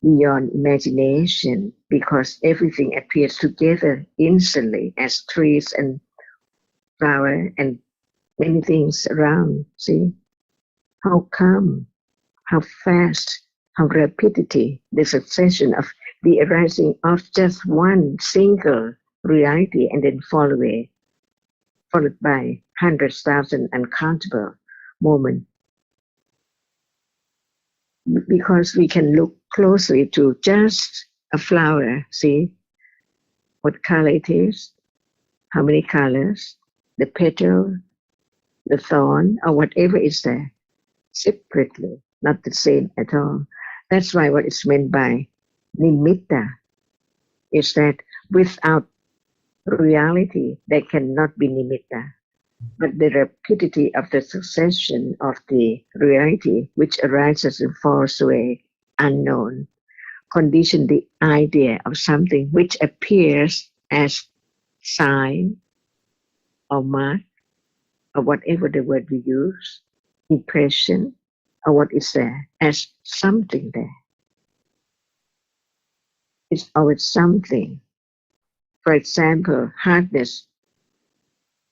beyond imagination, because everything appears together instantly as trees and flower and many things around. See? How come, how fast, how rapidity the succession of the arising of just one single reality and then fall away, followed by hundreds, thousands, uncountable moments. Because we can look closely to just a flower, see what color it is, how many colors, the petal, the thorn, or whatever is there, separately, not the same at all. That's why what is meant by nimitta is that without reality, there cannot be nimitta. But the rapidity of the succession of the reality which arises and falls away, unknown, condition the idea of something which appears as sign or mark or whatever the word we use, impression, or what is there as something there. It's always something. For example, hardness.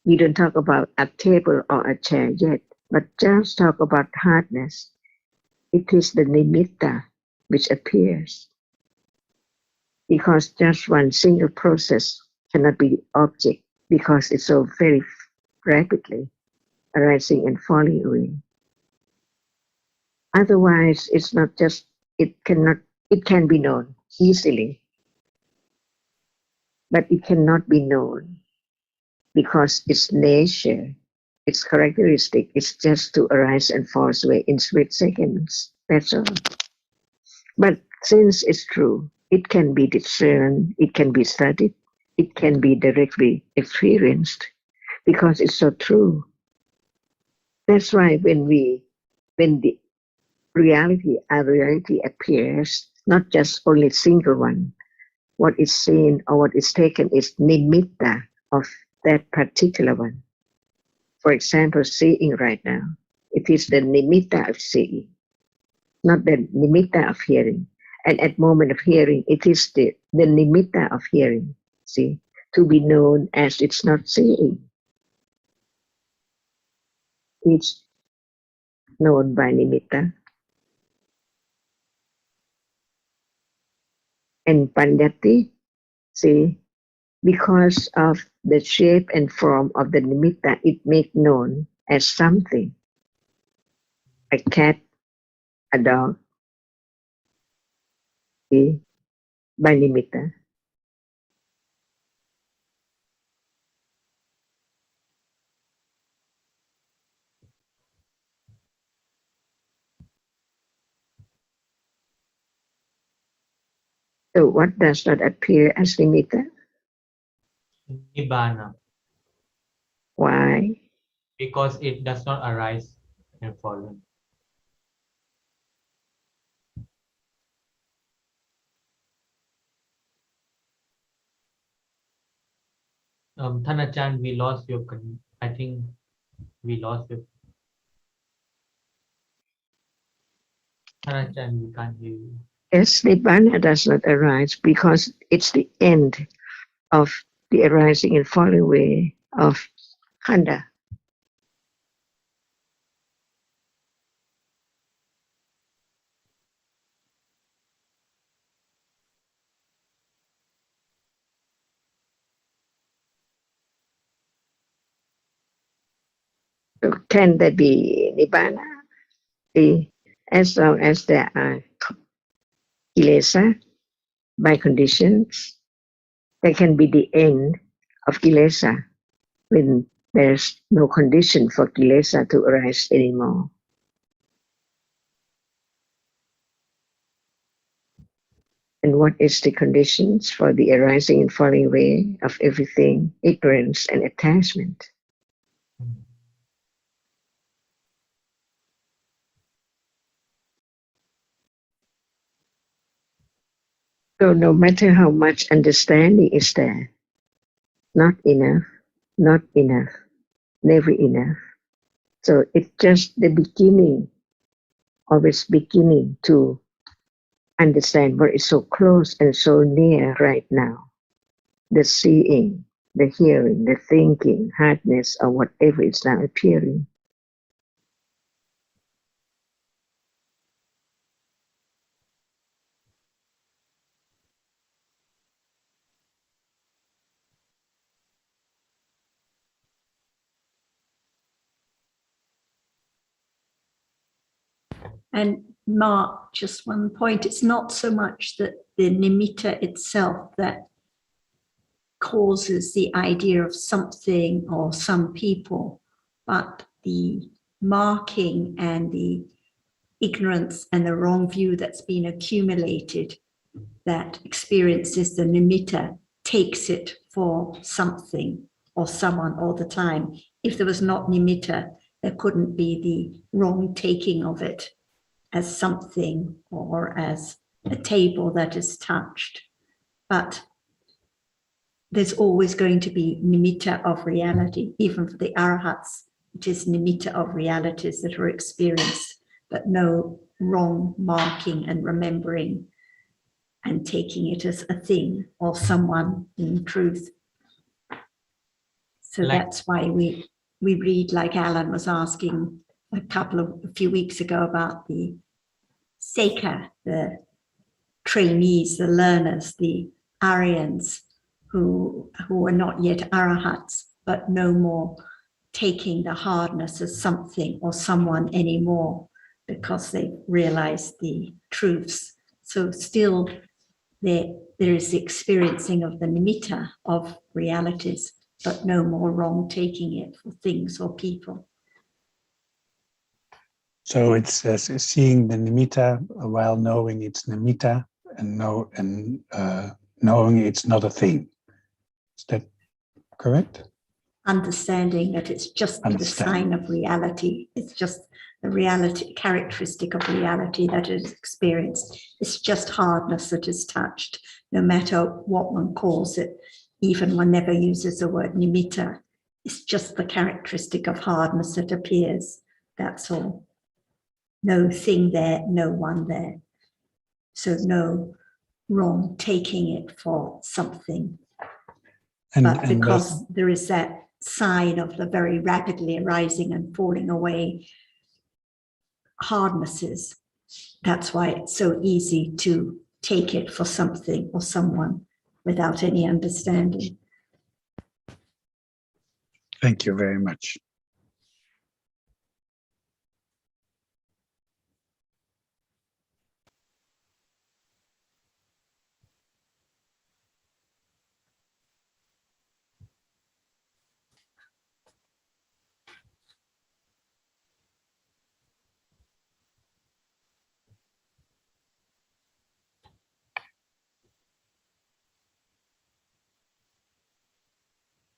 We don't talk about a table or a chair yet, but just talk about hardness. It is the nimitta which appears. Because just one single process cannot be the object, because it's so very rapidly arising and falling away. Otherwise, it's not just, it can be known easily, but it cannot be known because its nature, its characteristic is just to arise and fall away in split seconds. That's all. But since it's true, it can be discerned, it can be studied, it can be directly experienced because it's so true. That's why when the reality appears, not just only single one, what is seen or what is taken is nimitta of that particular one. For example, seeing right now, it is the nimitta of seeing, not the nimitta of hearing. And at moment of hearing, it is the nimitta of hearing, see, to be known as it's not seeing. It's known by nimitta. And panyati, see, because of the shape and form of the nimitta, it make known as something. A cat, a dog, see, by nimitta. So what does not appear as nimitta? Nibbana, Why? because it does not arise and fall. Thanachan, we lost your. I think we lost your. Thanachan, we can't hear you. Yes, Nibbana does not arise because it's the end of the arising and falling away of khanda. So can there be Nibbana? As long as there are kilesa by conditions, there can be the end of kilesa when there's no condition for kilesa to arise anymore. And what is the conditions for the arising and falling away of everything? Ignorance and attachment. So no matter how much understanding is there, not enough, not enough, never enough. So it's just the beginning, always beginning to understand what is so close and so near right now. The seeing, the hearing, the thinking, hardness, or whatever is now appearing. And Mark, just one point, it's not so much that the nimitta itself that causes the idea of something or some people, but the marking and the ignorance and the wrong view that's been accumulated that experiences the nimitta, takes it for something or someone all the time. If there was not nimitta, there couldn't be the wrong taking of it as something or as a table that is touched. But there's always going to be nimitta of reality. Even for the arahats, it is nimitta of realities that are experienced, but no wrong marking and remembering and taking it as a thing or someone in truth. So that's why we read, like Alan was asking a few weeks ago about the Seika, the trainees, the learners, the Aryans who are not yet Arahats, but no more taking the hardness as something or someone anymore because they realized the truths. So still there is the experiencing of the nimitta of realities, but no more wrong taking it for things or people. So it's seeing the nimitta while knowing it's nimitta and knowing it's not a thing. Is that correct? Understanding that it's just the sign of reality. It's just the reality, characteristic of reality that is experienced. It's just hardness that is touched, no matter what one calls it. Even one never uses the word nimitta. It's just the characteristic of hardness that appears. That's all. No thing there, no one there. So no wrong taking it for something. But because there is that sign of the very rapidly arising and falling away hardnesses, that's why it's so easy to take it for something or someone without any understanding. Thank you very much.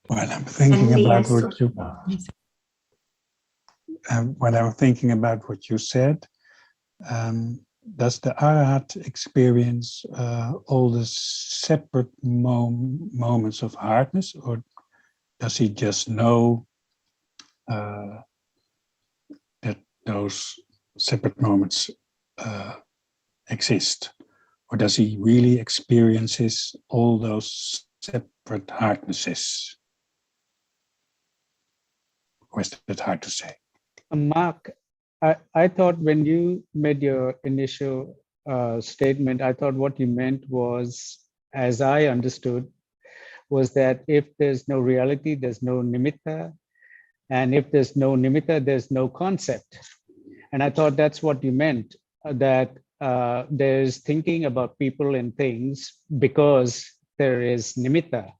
Well, I'm thinking about what you. When I'm thinking about what you said, does the Arahat experience all the separate moments of hardness, or does he just know that those separate moments exist, or does he really experiences all those separate hardnesses? Or is that hard to say? Mark, I thought when you made your initial statement, I thought what you meant was, as I understood, was that if there's no reality, there's no nimitta. And if there's no nimitta, there's no concept. And I thought that's what you meant, that there's thinking about people and things because there is nimitta.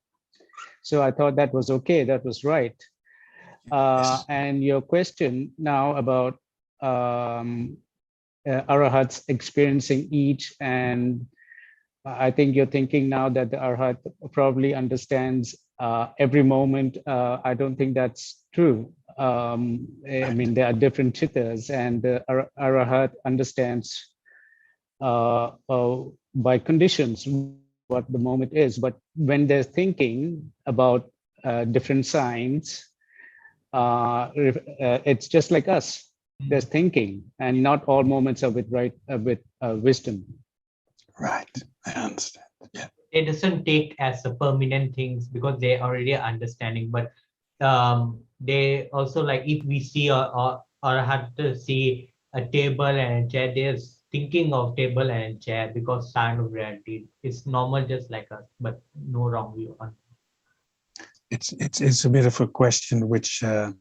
So I thought that was okay, that was right. And your question now about Arahats experiencing each, and I think you're thinking now that the Arahat probably understands every moment. I don't think that's true. I mean, there are different chittas, and the Arahat understands by conditions what the moment is. But when they're thinking about different signs, it's just like us. There's thinking, and not all moments are with wisdom. Right, I understand. Yeah, it doesn't take as a permanent things because they already understanding. But they also, like, if we see or have to see a table and a chair, they're thinking of table and chair because sign of reality. It's normal, just like us, but no wrong view on. It's a bit of a question which I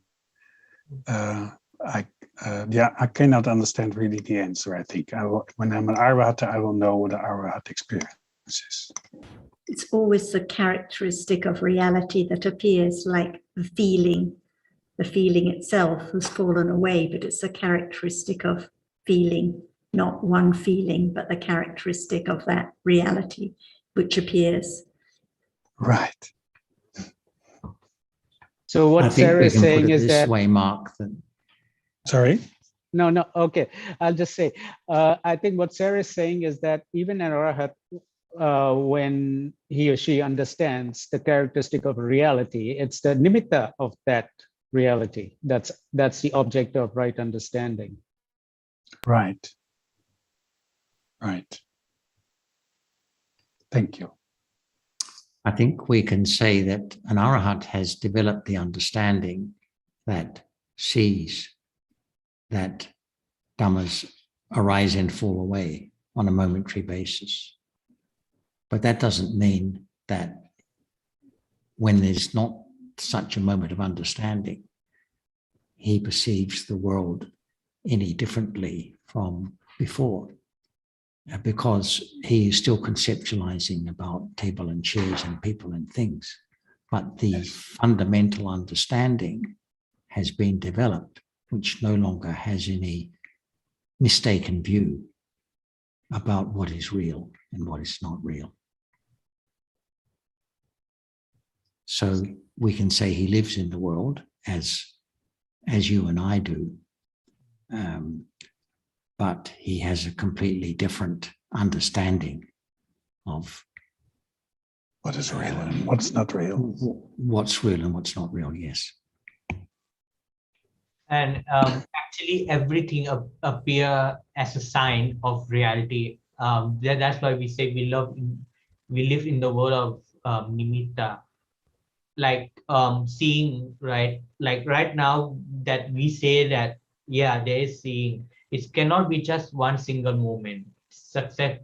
cannot understand really the answer. I think when I'm an Arahat, I will know what an Arahat experience is. It's always the characteristic of reality that appears, like the feeling. The feeling itself has fallen away, but it's a characteristic of feeling, not one feeling, but the characteristic of that reality which appears. Right. So what Sarah is saying is that. Way, Mark. Sorry? No, okay. I'll just say, I think what Sarah is saying is that even an Arahat, when he or she understands the characteristic of reality, it's the nimitta of that reality. That's the object of right understanding. Right. Right. Thank you. I think we can say that an arahat has developed the understanding that sees that dhammas arise and fall away on a momentary basis. But that doesn't mean that when there's not such a moment of understanding, he perceives the world any differently from before, because he is still conceptualizing about table and chairs and people and things. But the fundamental understanding has been developed, which no longer has any mistaken view about what is real and what is not real. So we can say he lives in the world as you and I do, but he has a completely different understanding of What is real and what's not real. What's real and what's not real, yes. And actually everything appear as a sign of reality. That's why we say we live in the world of nimitta. Like seeing, right? Like right now that we say that, yeah, there is seeing. It cannot be just one single moment. Succession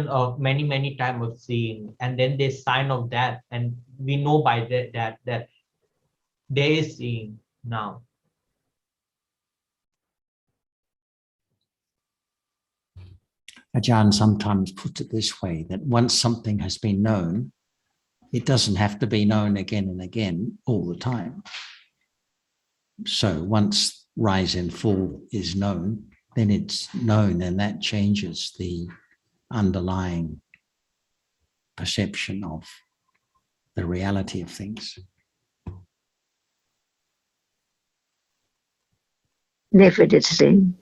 of many times of seeing, and then there's sign of that, and we know by that there is seeing now. Ajahn sometimes puts it this way, that once something has been known, it doesn't have to be known again and again all the time. So once rise and fall is known, then it's known, and that changes the underlying perception of the reality of things. Never the same.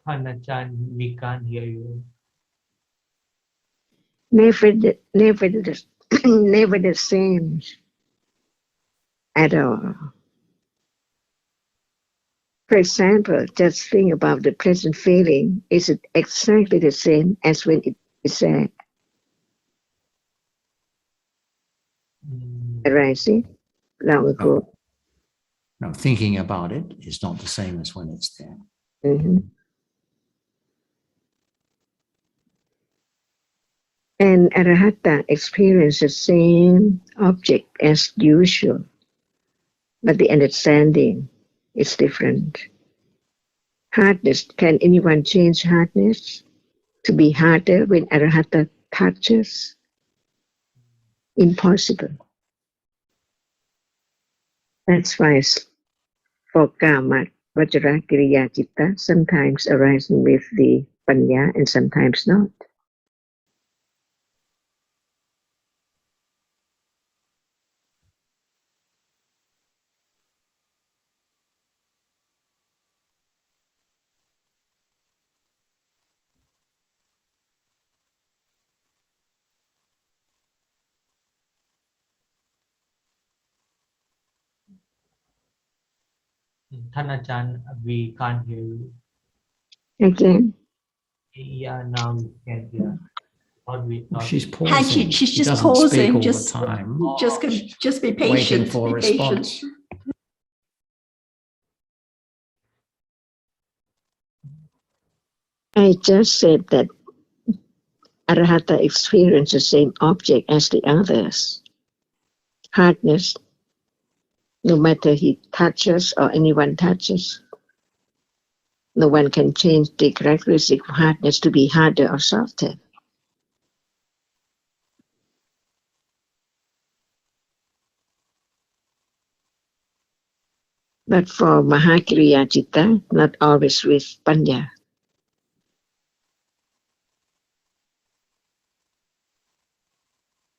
Hanachan, we can't hear you. Never the same at all. For example, just think about the pleasant feeling. Is it exactly the same as when it is sad? Arising long ago. No, thinking about it is not the same as when it's there. Mm-hmm. And Arahata experiences the same object as usual, but the understanding is different. Hardness, can anyone change hardness to be harder when Arahata touches? Impossible. That's why for Kama, Vajra Kiriya Citta sometimes arising with the Panya and sometimes not. Hanachan, we can't hear you. Again. Yeah, now we can hear. She's pausing. She's She just doesn't pausing. speak all Just, the time. just be patient. Waiting for a be patient. response. I just said that Arahata experiences the same object as the others. Hardness, no matter he touches or anyone touches. No one can change the characteristic of hardness to be harder or softer. But for Mahakiriya Citta, not always with Panya.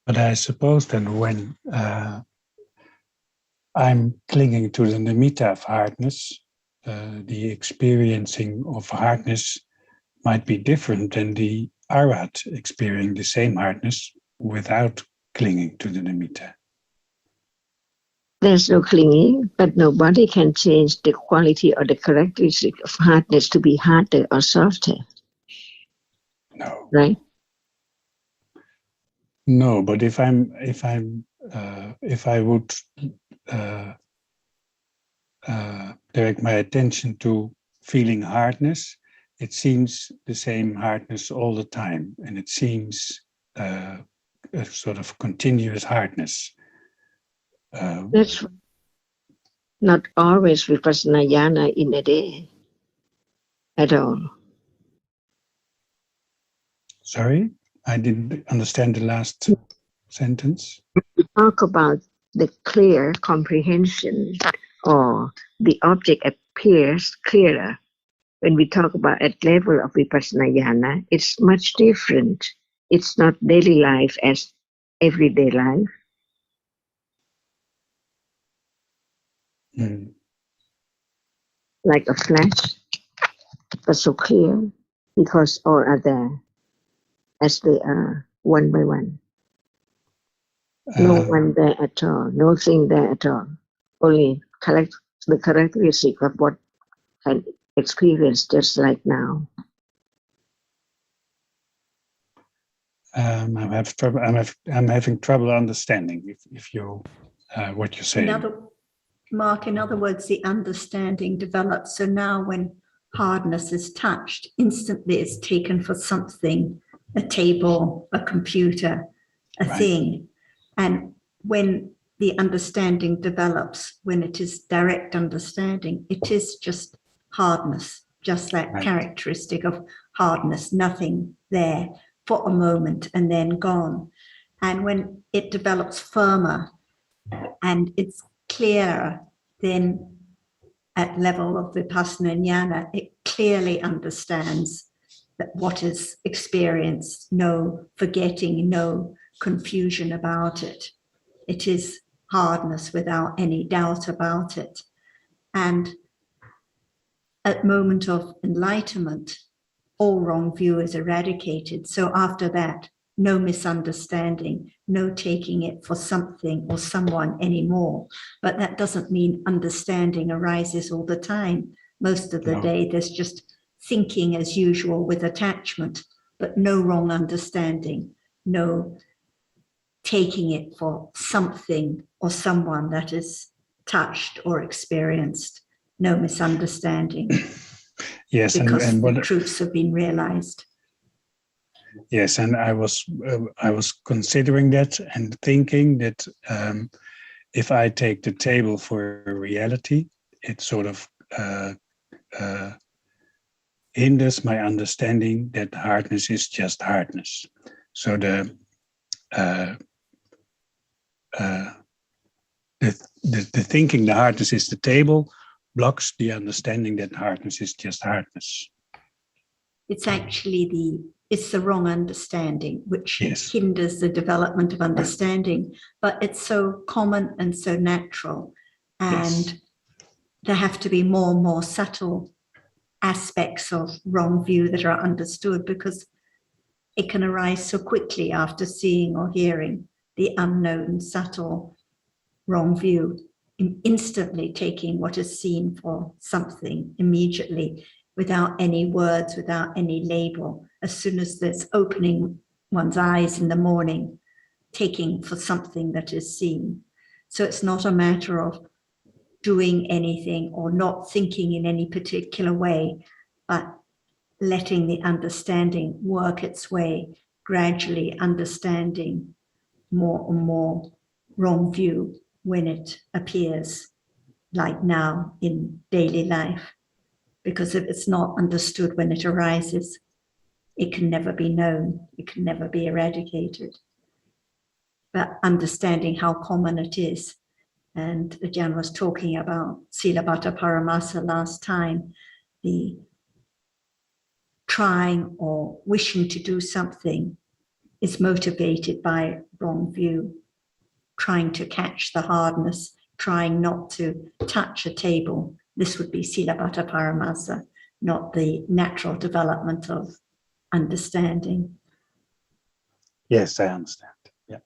But I suppose then when I'm clinging to the nimitta of hardness, the experiencing of hardness might be different than the arahat experiencing the same hardness without clinging to the nimitta. There's no clinging, but nobody can change the quality or the characteristic of hardness to be harder or softer, No, right? no. But if I would direct my attention to feeling hardness, it seems the same hardness all the time, and it seems a sort of continuous hardness. That's not always vipassana jnana in a day at all. Sorry, I didn't understand the last sentence. Talk about the clear comprehension, or the object appears clearer. When we talk about at level of vipassana jnana, it's much different. It's not daily life as everyday life. Like a flash, but so clear, because all are there as they are, one by one. No one there at all, no thing there at all. Only the characteristic of what can experience just like now. I'm having trouble understanding if you what you're saying. Mark, in other words, the understanding develops. So now when hardness is touched, instantly it's taken for something, a table, a computer, a thing. And when the understanding develops, when it is direct understanding, it is just hardness, just that characteristic of hardness, nothing there for a moment and then gone. And when it develops firmer and it's clearer, then at level of vipassana jnana, it clearly understands that what is experienced, no forgetting, no confusion about it. It is hardness without any doubt about it. And at moment of enlightenment, all wrong view is eradicated. So after that, no misunderstanding, no taking it for something or someone anymore. But that doesn't mean understanding arises all the time. Most of the day, there's just thinking as usual with attachment, but no wrong understanding, no taking it for something or someone that is touched or experienced, no misunderstanding. Yes, because and the truths have been realized. Yes, and I was considering that and thinking that if I take the table for reality, it sort of hinders my understanding that hardness is just hardness. So the thinking the hardness is the table blocks the understanding that hardness is just hardness. It's actually it's the wrong understanding, which hinders the development of understanding, but it's so common and so natural. And there have to be more and more subtle aspects of wrong view that are understood, because it can arise so quickly after seeing or hearing the unknown, subtle wrong view, instantly taking what is seen for something immediately, without any words, without any label. As soon as there's opening one's eyes in the morning, taking for something that is seen. So it's not a matter of doing anything or not thinking in any particular way, but letting the understanding work its way, gradually understanding more and more wrong view when it appears, like now in daily life. Because if it's not understood when it arises, it can never be known, it can never be eradicated. But understanding how common it is, and Ajahn was talking about Silabhata Paramasa last time, the trying or wishing to do something is motivated by wrong view, trying to catch the hardness, trying not to touch a table. This would be Silabhata Paramasa, not the natural development of understanding. Yes, I understand. Yeah.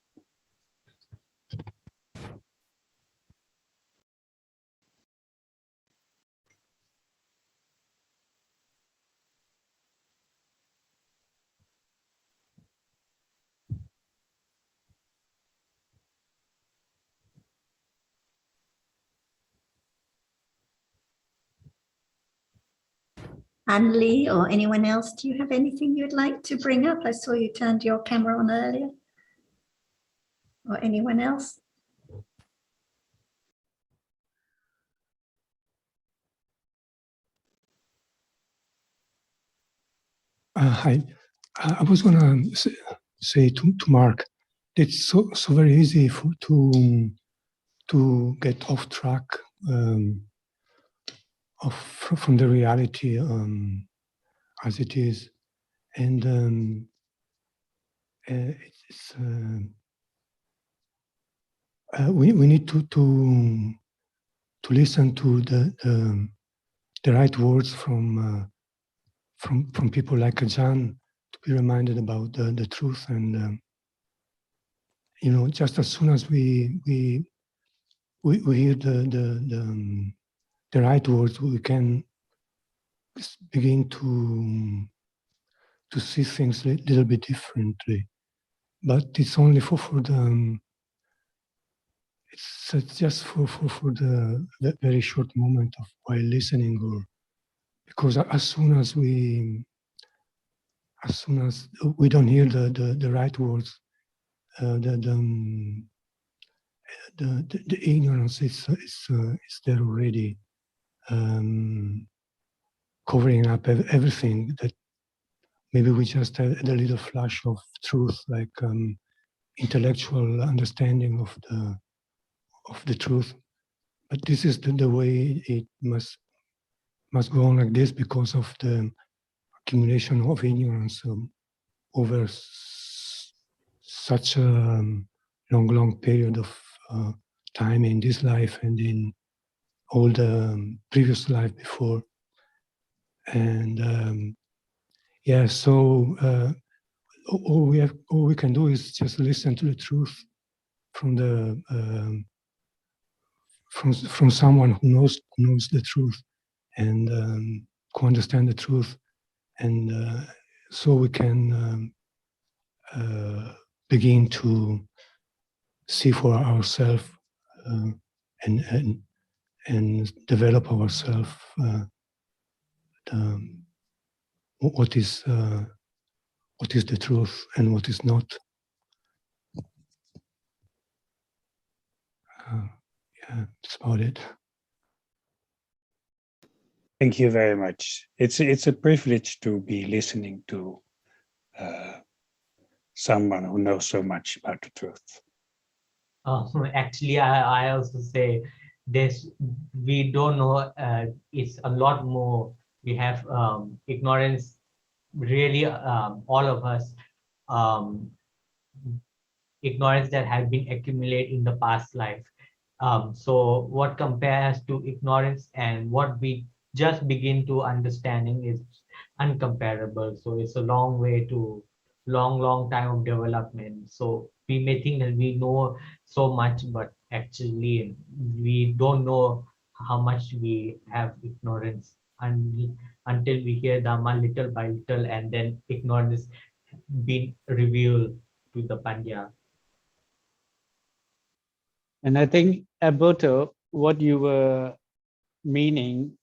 Anne-Lee or anyone else, do you have anything you'd like to bring up? I saw you turned your camera on earlier. Or anyone else? Hi, I was gonna say to Mark, it's so very easy to get off track from the reality as it is, and we need to listen to the right words from people like Ajahn, to be reminded about the truth. And you know, just as soon as we hear the right words, we can begin to see things a little bit differently. But it's only for the it's just for the very short moment of while listening, or because as soon as we don't hear the right words, the ignorance is there already, covering up everything that maybe we just had a little flash of truth, like intellectual understanding of the truth. But this is the way it must go on like this, because of the accumulation of ignorance over such a long period of time in this life and in all the previous life before. And yeah, so all we can do is just listen to the truth from the from someone who knows the truth, and who understand the truth, and so we can begin to see for ourselves and develop ourselves what is the truth and what is not. Yeah, that's about it. Thank you very much. It's a privilege to be listening to someone who knows so much about the truth. Actually, I also say this, we don't know, it's a lot more. We have ignorance, really, all of us, ignorance that has been accumulated in the past life. So what compares to ignorance and what we just begin to understanding is uncomparable. So it's a long way to long time of development. So we may think that we know so much, but actually we don't know how much we have ignorance until we hear Dhamma little by little, and then ignorance being revealed to the Pandya. And I think, Alberto, what you were meaning,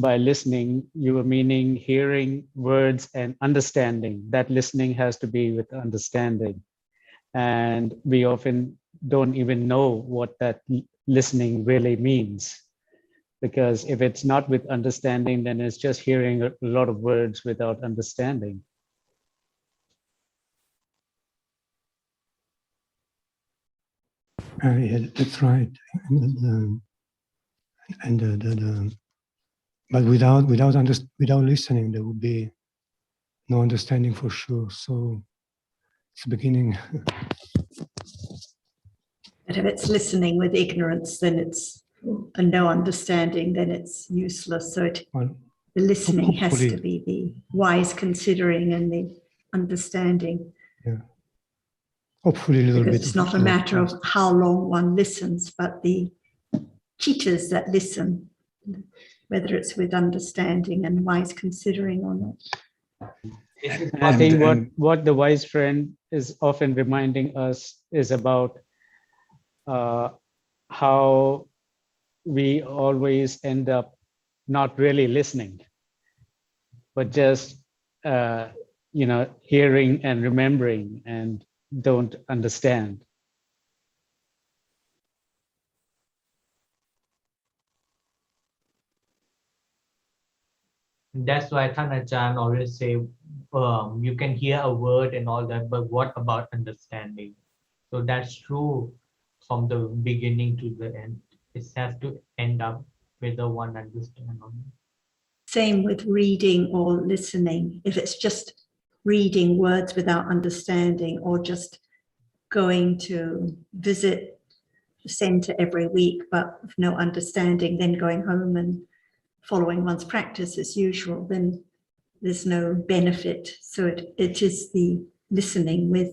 by listening, you were meaning hearing words and understanding. That listening has to be with understanding. And we often don't even know what that listening really means. Because if it's not with understanding, then it's just hearing a lot of words without understanding. Yeah, that's right. But without listening, there would be no understanding for sure. So it's the beginning. But if it's listening with ignorance, then it's a no understanding, then it's useless. So the listening has to be the wise considering and the understanding. Yeah. Hopefully a little because bit. It's not a matter of how long one listens, but the teachers that listen, whether it's with understanding and wise considering or not. And I think what the wise friend is often reminding us is about how we always end up not really listening. but just hearing and remembering and don't understand. That's why Thanachan always say, you can hear a word and all that, but what about understanding? So that's true from the beginning to the end. It has to end up with the one understanding. Same with reading or listening. If it's just reading words without understanding, or just going to visit the center every week but with no understanding, then going home and following one's practice as usual, then there's no benefit. So it is the listening with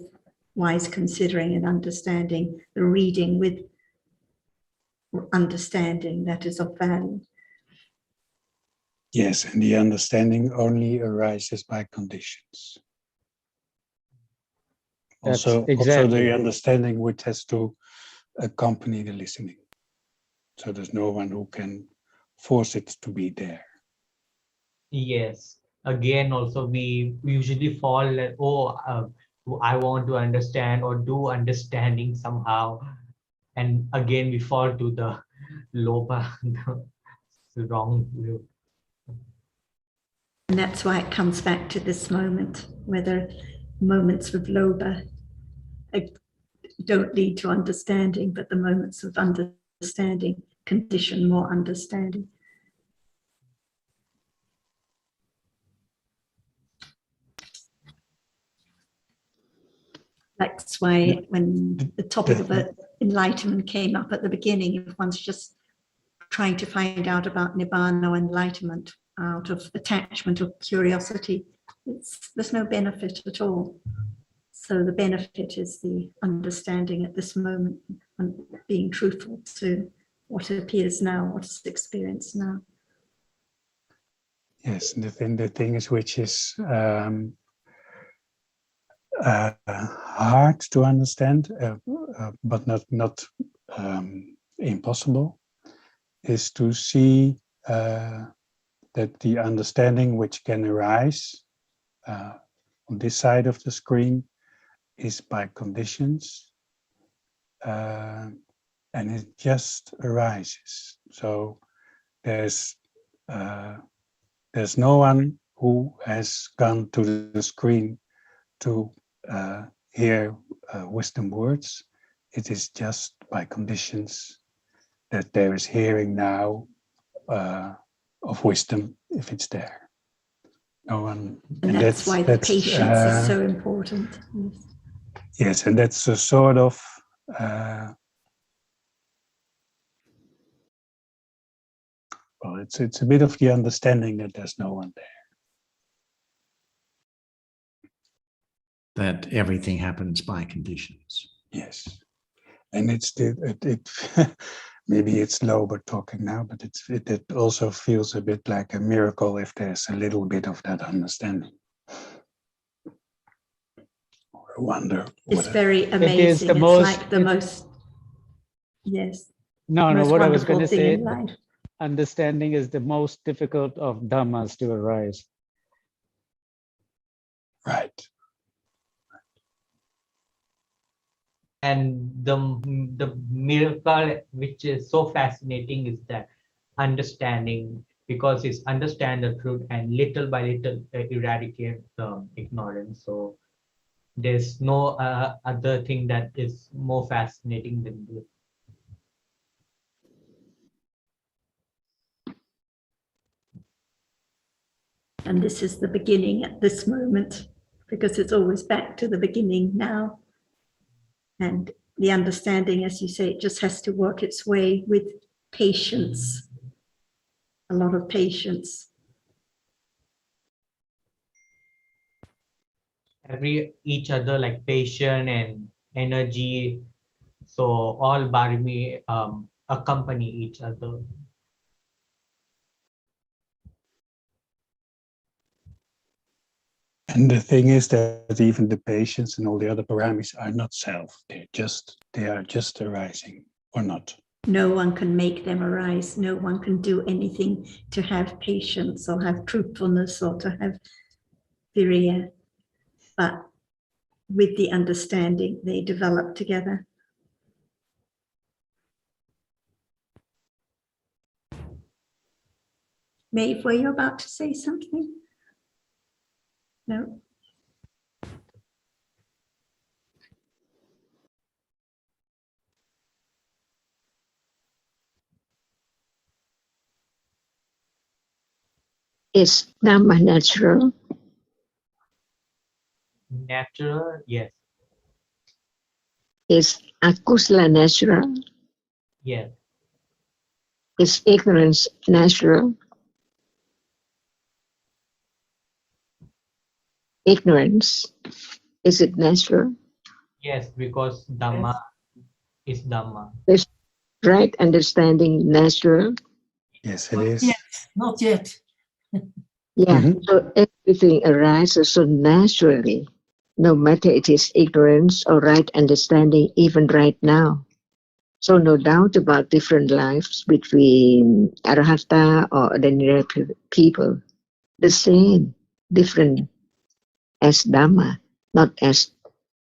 wise considering and understanding, the reading with understanding that is of value. Yes, and the understanding only arises by conditions. That's Also exactly. the understanding which has to accompany the listening. So there's no one who can force it to be there. Yes. Again, also we usually fall like, I want to understand or do understanding somehow. And again, we fall to the loba, the wrong view. And that's why it comes back to this moment, whether moments with loba don't lead to understanding, but the moments of understanding condition more understanding. That's why when the topic of enlightenment came up at the beginning, if one's just trying to find out about nibbana or enlightenment out of attachment or curiosity, there's no benefit at all. So the benefit is the understanding at this moment and being truthful to what appears now, what is experienced now. Yes, and the thing is, which is hard to understand, but not impossible, is to see that the understanding which can arise on this side of the screen is by conditions, and it just arises. So there's no one who has gone to the screen to hear wisdom words. It is just by conditions that there is hearing now of wisdom, if it's there. No one, and that's why the patience is so important. Yes, and that's a sort of well, it's a bit of the understanding that there's no one there. That everything happens by conditions. Yes, and it maybe it's lower talking now, but it also feels a bit like a miracle if there's a little bit of that understanding. Or a wonder. It's very amazing. It is the like the most, yes. No, what I was going to say, life. Understanding is the most difficult of dhammas to arise. Right. And the miracle which is so fascinating is that understanding, because it's understand the truth and little by little eradicate the ignorance. So there's no other thing that is more fascinating than this. And this is the beginning at this moment, because it's always back to the beginning now. And the understanding, as you say, it just has to work its way with patience, a lot of patience. Each other like patience and energy. So all barimi accompany each other. And the thing is that even the patience and all the other paramis are not self. They are just arising or not. No one can make them arise. No one can do anything to have patience or have truthfulness or to have viriya. But with the understanding, they develop together. Maeve, were you about to say something? No? Is Dhamma natural? Natural, yes, Is akusala natural? yes, Is ignorance natural? Ignorance, is it natural? yes, because Dhamma is Dhamma. Is right understanding natural? Yes, it Not is. yet. Not yet. Yeah, Mhm. so everything arises so naturally, no matter it is ignorance or right understanding, even right now. So no doubt about different lives between Arahata or ordinary people. The same, different as Dhamma, not as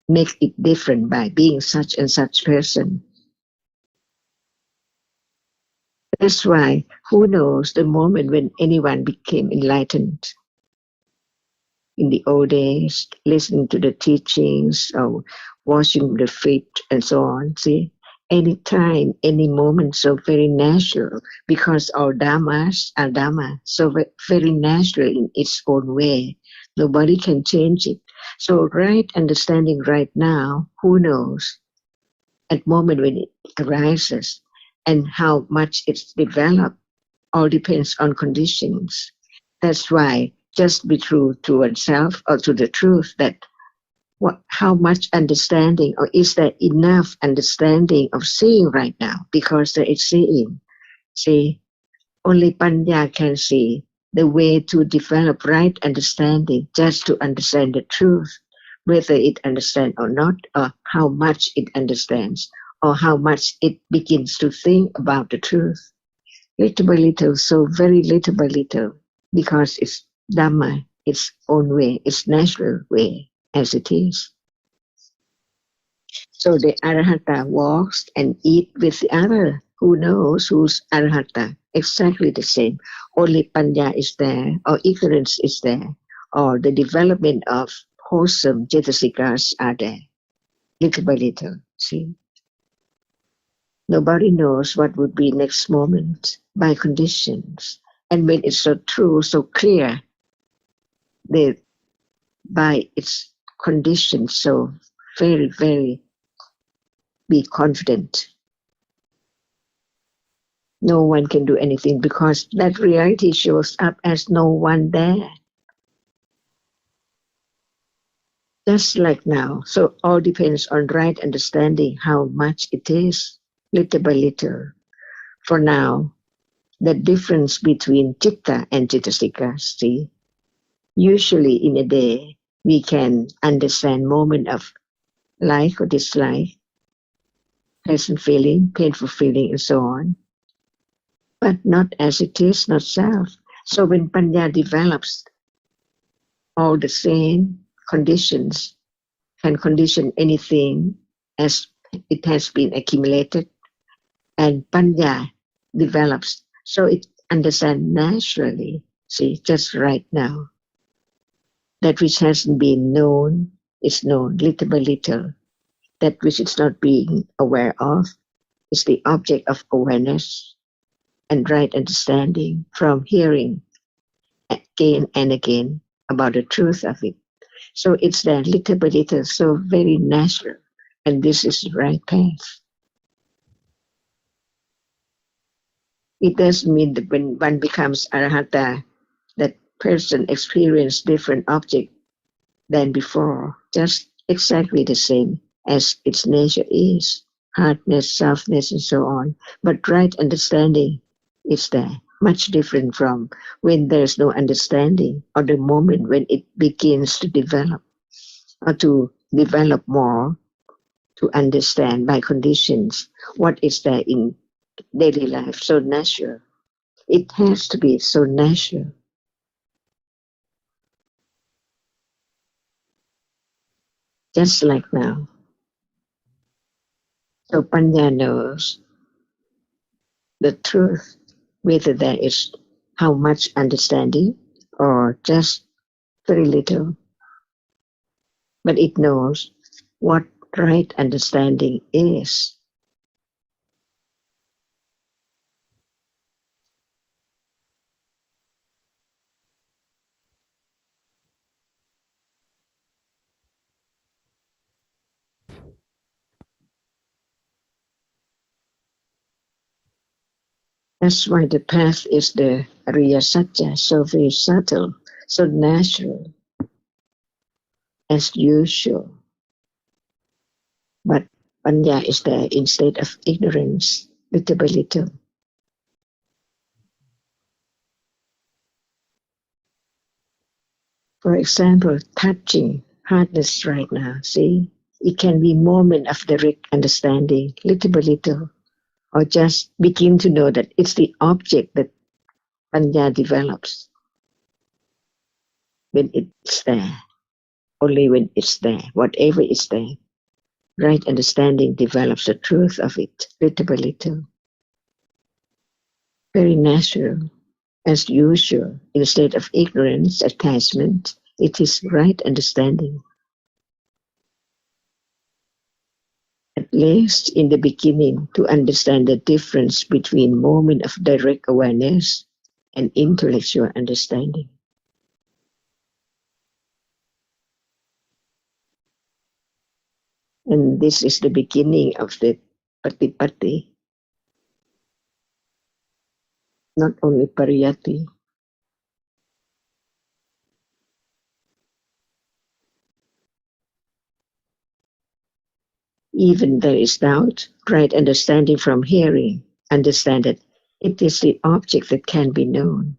make it different by being such and such person. That's why, who knows the moment when anyone became enlightened? In the old days, listening to the teachings or washing the feet and so on. See, any time, any moment, so very natural because our dhammas are dhamma, so very natural in its own way. Nobody can change it. So right understanding right now, who knows at moment when it arises and how much it's developed all depends on conditions. That's why just be true to oneself or to the truth that how much understanding or is there enough understanding of seeing right now because there is seeing. See, only Panya can see the way to develop right understanding just to understand the truth, whether it understands or not, or how much it understands, or how much it begins to think about the truth. Little by little, so very little by little, because it's Dhamma, its own way, its natural way, as it is. So the Arahata walks and eat with the other. Who knows who's Arahata? Exactly the same. Only Panya is there, or ignorance is there, or the development of wholesome Jetasikas are there, little by little. See? Nobody knows what would be next moment by conditions. And when it's so true, so clear, they, by its conditions, so very, very be confident. No one can do anything because that reality shows up as no one there. Just like now. So all depends on right understanding how much it is, little by little. For now, the difference between citta and cittasika, see, usually in a day, we can understand moment of like or dislike, pleasant feeling, painful feeling, and so on, but not as it is, not self. So when Panya develops, all the same conditions can condition anything as it has been accumulated, and Panya develops, so it understands naturally, see, just right now. That which hasn't been known is known little by little. That which is not being aware of is the object of awareness and right understanding from hearing again and again about the truth of it. So it's there little by little, so very natural. And this is the right path. It doesn't mean that when one becomes arahata, that person experiences different object than before, just exactly the same as its nature is, hardness, softness, and so on. But right understanding is there, much different from when there's no understanding or the moment when it begins to develop or to develop more, to understand by conditions what is there in daily life so natural. It has to be so natural. Just like now. So Panya knows the truth, whether there is how much understanding or just very little. But it knows what right understanding is. That's why the path is the Ariya Satya, so very subtle, so natural, as usual. But Panya is there instead of ignorance, little by little. For example, touching hardness right now, see? It can be moment of direct understanding, little by little, or just begin to know that it's the object that Panya develops when it's there, only when it's there, whatever is there. Right understanding develops the truth of it, little by little. Very natural, as usual, instead of ignorance, attachment, it is right understanding. At least in the beginning, to understand the difference between moment of direct awareness and intellectual understanding. And this is the beginning of the patipati, not only pariyati. Even there is doubt, right understanding from hearing, understand that it is the object that can be known.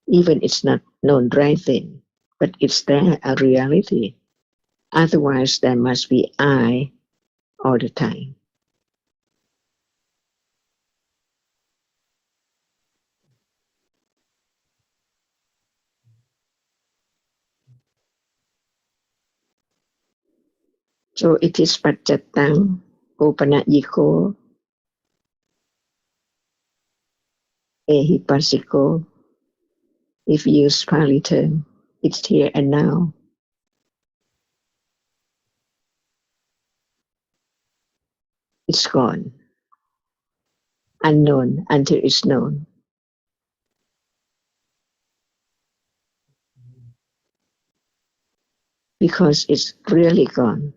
Even it's not known right then, but it's there, a reality. Otherwise, there must be I all the time. So it is pachatang, opanayiko, ehipasiko. If you use Pali term, it's here and now. It's gone. Unknown until it's known. Because it's really gone,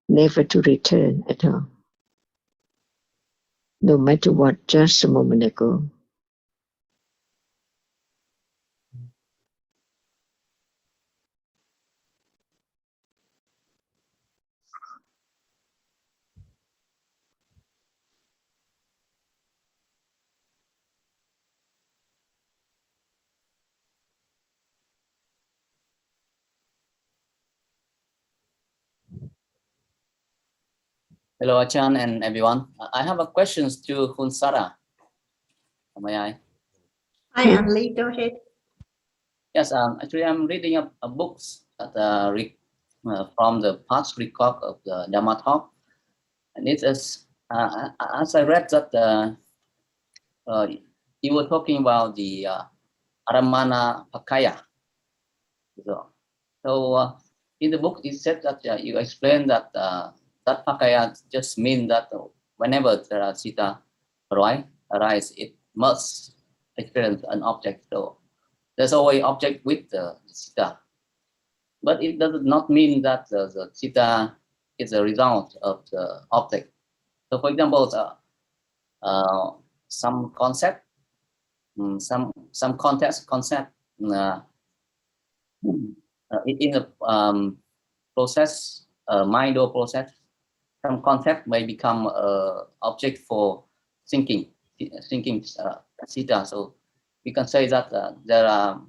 never to return at all. No matter what, just a moment ago. Hello, Achan and everyone. I have a question to Hunsara. May I? Hi, Anli, go ahead. Yes, actually, I'm reading a books that from the past record of the Dhamma talk, and it is as I read that you were talking about the Aramana Pakaya. So in the book, it said that you explained that that Pakaya just means that whenever there are Sita arise, it must experience an object. So there's always object with the Sita. But it does not mean that the Sita is a result of the object. So for example, some concept, some context concept in the process, mind or process, some concept may become object for thinking Sita. So we can say that there are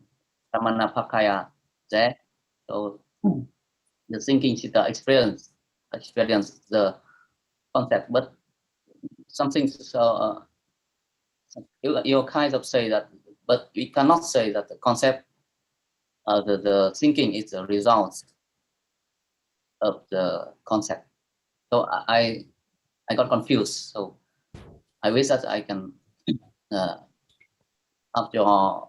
Ramana Pakaya there. So the thinking Sita experience the concept, but something you kind of say that, but we cannot say that the concept, the thinking is the result of the concept. So I got confused. So I wish that I can have your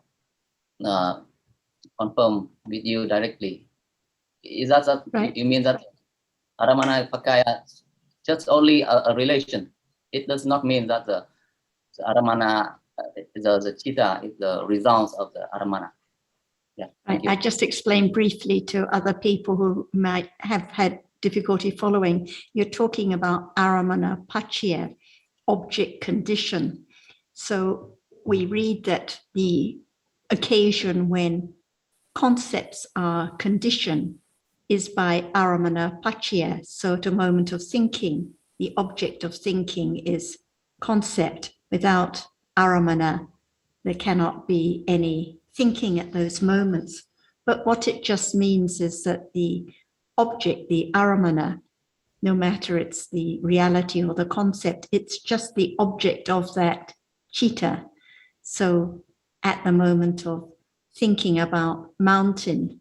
confirm with you directly. Is that Right. You mean that Aramana Pakaya just only a relation? It does not mean that the Aramana, the chitta is the result of the Aramana. Yeah. I just explained briefly to other people who might have had difficulty following. You're talking about aramana pachya, object condition. So we read that the occasion when concepts are conditioned is by aramana pachya. So at a moment of thinking, the object of thinking is concept. Without aramana, there cannot be any thinking at those moments. But what it just means is that the object, the aramana, no matter it's the reality or the concept, it's just the object of that chitta. So at the moment of thinking about mountain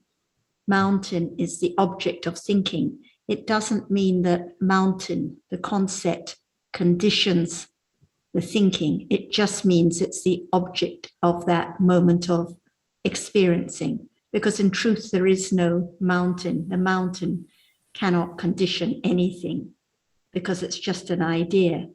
is the object of thinking. It doesn't mean that mountain, the concept, conditions the thinking. It just means it's the object of that moment of experiencing. Because in truth, there is no mountain. The mountain cannot condition anything because it's just an idea.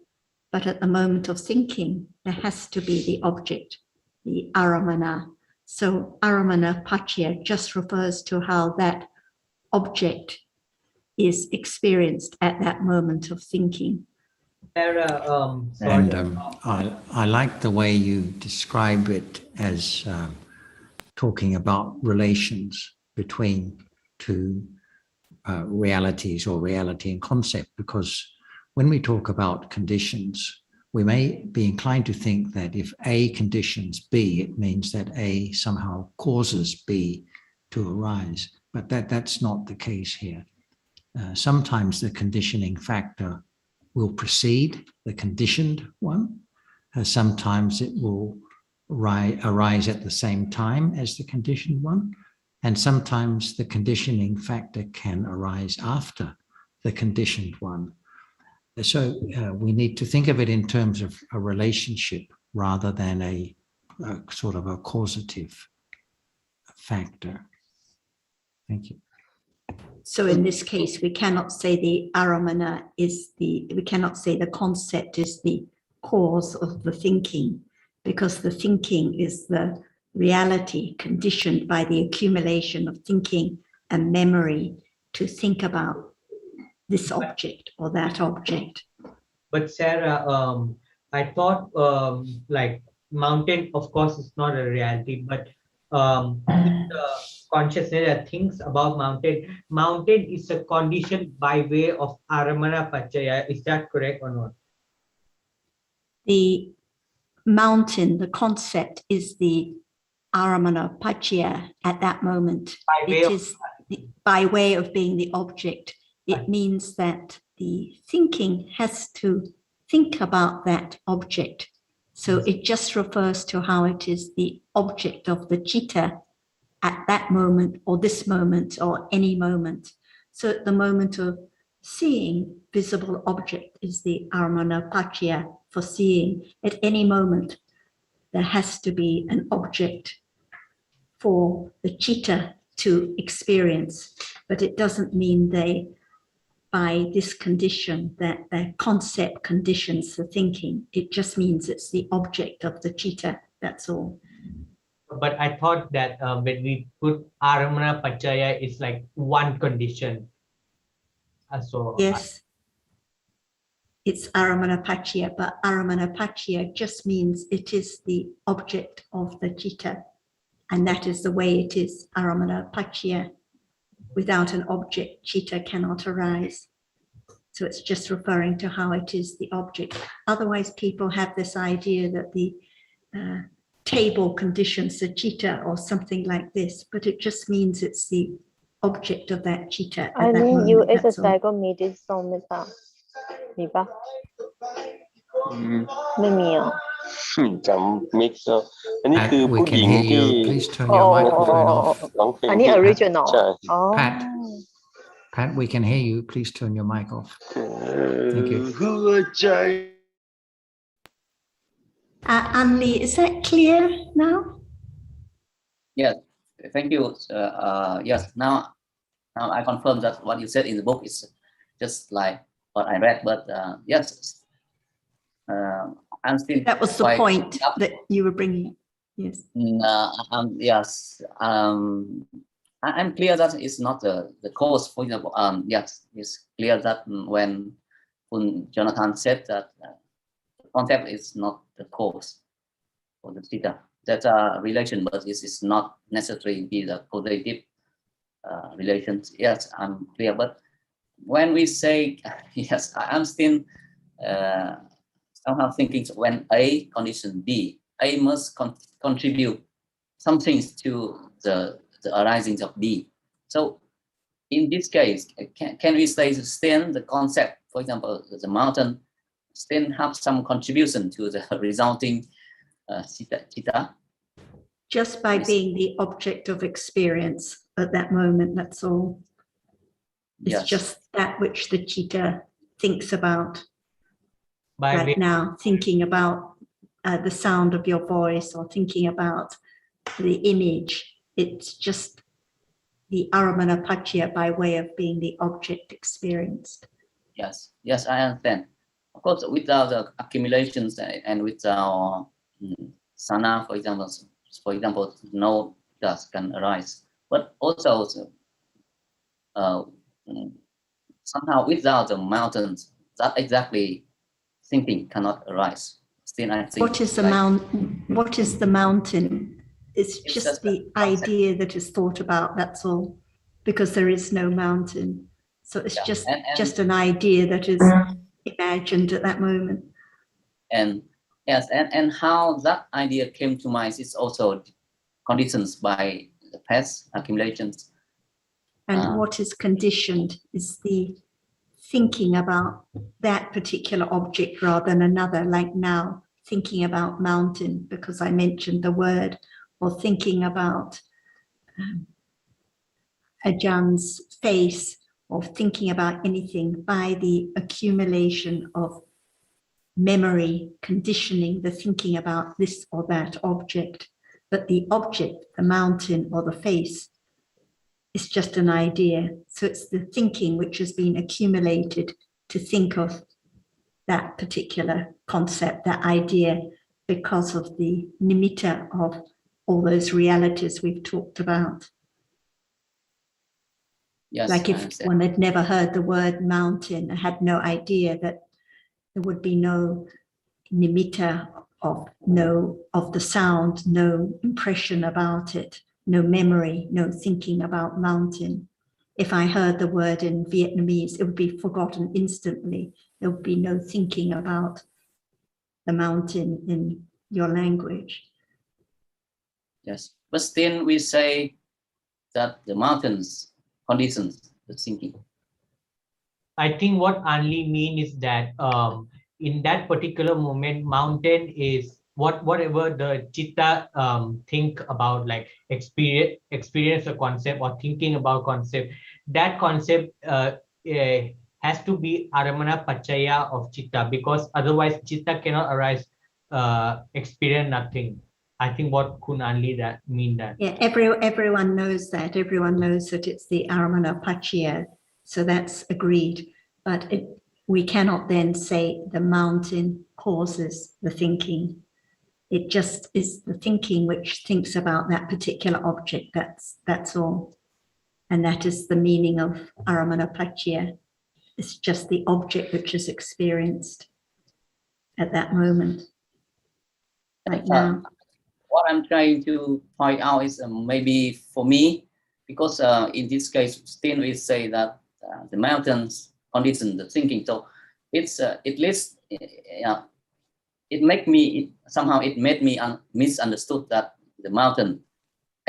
But at the moment of thinking, there has to be the object, the aramana. So aramana pachya just refers to how that object is experienced at that moment of thinking. And I like the way you describe it as talking about relations between two realities or reality and concept, because when we talk about conditions, we may be inclined to think that if A conditions B, it means that A somehow causes B to arise, but that's not the case here. Sometimes the conditioning factor will precede the conditioned one. Sometimes it will arise at the same time as the conditioned one. And sometimes the conditioning factor can arise after the conditioned one. So we need to think of it in terms of a relationship rather than a sort of a causative factor. Thank you. So in this case, we cannot say the aramana we cannot say the concept is the cause of the thinking, because the thinking is the reality conditioned by the accumulation of thinking and memory to think about this object or that object. But Sarah, I thought like mountain, of course, is not a reality, but the consciousness that thinks about mountain is a condition by way of aramana pachaya. Is that correct or not? The mountain, the concept, is the aramana pachaya at that moment. By way of being the object. It means that the thinking has to think about that object. So it just refers to how it is the object of the citta at that moment or this moment or any moment. So at the moment of seeing, visible object is the aramana pachaya for seeing. At any moment, there has to be an object for the citta to experience, but it doesn't mean they, by this condition, that the concept conditions the thinking. It just means it's the object of the citta, that's all. But I thought that when we put aramana pachaya, it's like one condition. So yes, it's aramana pachaya, but aramana pachaya just means it is the object of the citta, and that is the way it is, aramana pachaya. Without an object, citta cannot arise. So it's just referring to how it is the object. Otherwise, people have this idea that the table conditions the citta or something like this, but it just means it's the object of that citta. I mean, you exercise ก็มีที่ทรงไหมจ๊ะมีปะไม่มีอ่ะ จำมิกซ์อันนี้ Pat, คือ we ผู้ can หญิง hear ที่ you. Please turn your microphone off. ร้องเพลง อันนี้ ที่ original ใช่ อ๋อ Pat, we can hear you. Please turn your mic off. Thank you. หัวใจ Anli, is that clear now? Yes, thank you. Yes, now I confirm that what you said in the book is just like what I read, but yes, I'm still. That was the quite point that you were bringing. Yes. Yes. I'm clear that it's not the cause. For example, yes, it's clear that when Jonathan said that the concept is not the cause for the theta. That's a relation, but this is not necessarily be the causative relations. Yes, I'm clear. But when we say yes, I'm still somehow thinking when A condition B, A must contribute some things to the arising of B. So in this case, can we say still the concept, for example, the mountain still have some contribution to the resulting theta? Just by being the object of experience at that moment, that's all. It's Yes. just that which the chitta thinks about By right now, thinking about the sound of your voice or thinking about the image. It's just the aramana paccaya by way of being the object experienced. Yes, yes, I understand. Of course, without the accumulations and without sana, for example, no dust can arise. But also, somehow without the mountains, that exactly thinking cannot arise. Still, I think. What is the What is the mountain? It's just the idea that is thought about. That's all, because there is no mountain. So it's just an idea that is imagined at that moment. And yes, and how that idea came to mind is also conditioned by the past accumulations. And what is conditioned is the thinking about that particular object rather than another, like now, thinking about mountain because I mentioned the word, or thinking about Ajahn's face, or thinking about anything by the accumulation of memory, conditioning the thinking about this or that object. But the object, the mountain or the face, is just an idea. So it's the thinking which has been accumulated to think of that particular concept, that idea, because of the nimitta of all those realities we've talked about. Yes, like if one had never heard the word mountain, I had no idea that there would be no nimitta of the sound, no impression about it, no memory, no thinking about mountain. If I heard the word in Vietnamese, it would be forgotten instantly. There would be no thinking about the mountain in your language. Yes, but still we say that the mountains conditions the thinking. I think what Anli mean is that in that particular moment, mountain is whatever the chitta think about, like experience a concept or thinking about concept. That concept has to be aramana paccaya of chitta, because otherwise chitta cannot arise, experience nothing. I think what Kun Anli that mean that. Yeah, everyone knows that. Everyone knows that it's the aramana paccaya. So that's agreed. But we cannot then say the mountain causes the thinking. It just is the thinking which thinks about that particular object. That's all. And that is the meaning of aramana paccaya. It's just the object which is experienced at that moment. Like now. What I'm trying to point out is maybe for me, because in this case, still we say that the mountains condition the thinking. So it's it leads, it made me misunderstood that the mountain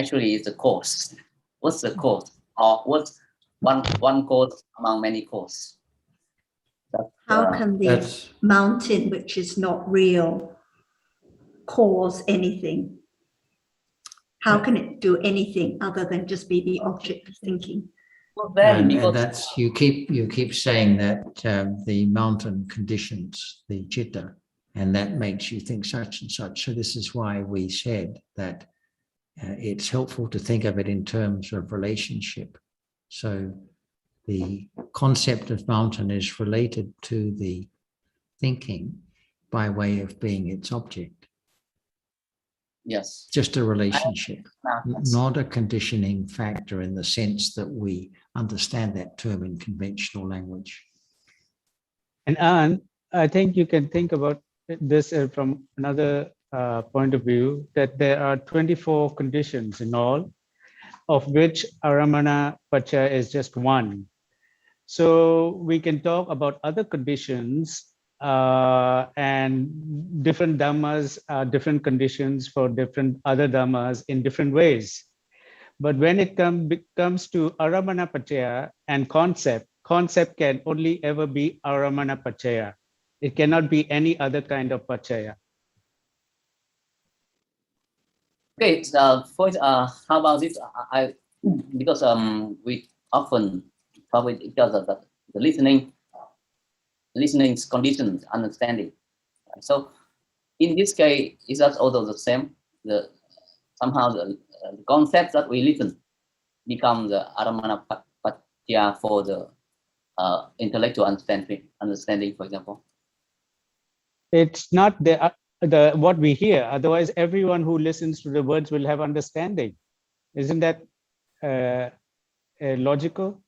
actually is the cause. What's the cause, or what's one cause among many causes? How can the mountain, which is not real, cause anything? How can it do anything other than just be the object of thinking? Well, then, And because that's you keep saying that the mountain conditions the chitta, and that makes you think such and such. So this is why we said that it's helpful to think of it in terms of relationship. So the concept of mountain is related to the thinking by way of being its object. yes, Just a relationship, that's- not a conditioning factor in the sense that we understand that term in conventional language. And I think you can think about this from another point of view, that there are 24 conditions in all, of which Aramana Pacha is just one. So we can talk about other conditions and different dhammas are different conditions for different other dhammas in different ways. But when it comes to Aramana Pachaya and concept can only ever be Aramana Pachaya. It cannot be any other kind of Pachaya. okay. First, how about this? Because we often talk with each other that the listening's conditions, understanding. So in this case, is that also the same? Somehow the concept that we listen become the Aramana Pachaya for the intellectual understanding, for example. It's not the what we hear. Otherwise, everyone who listens to the words will have understanding. Isn't that logical?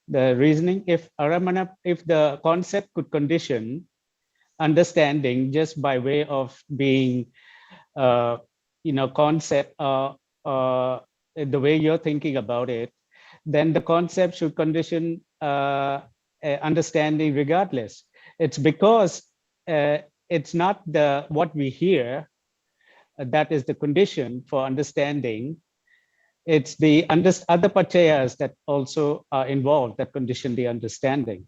The reasoning, if the concept could condition understanding just by way of being, concept, the way you're thinking about it, then the concept should condition understanding regardless. It's because it's not what we hear that is the condition for understanding. It's the other pachayas that also are involved that condition the understanding.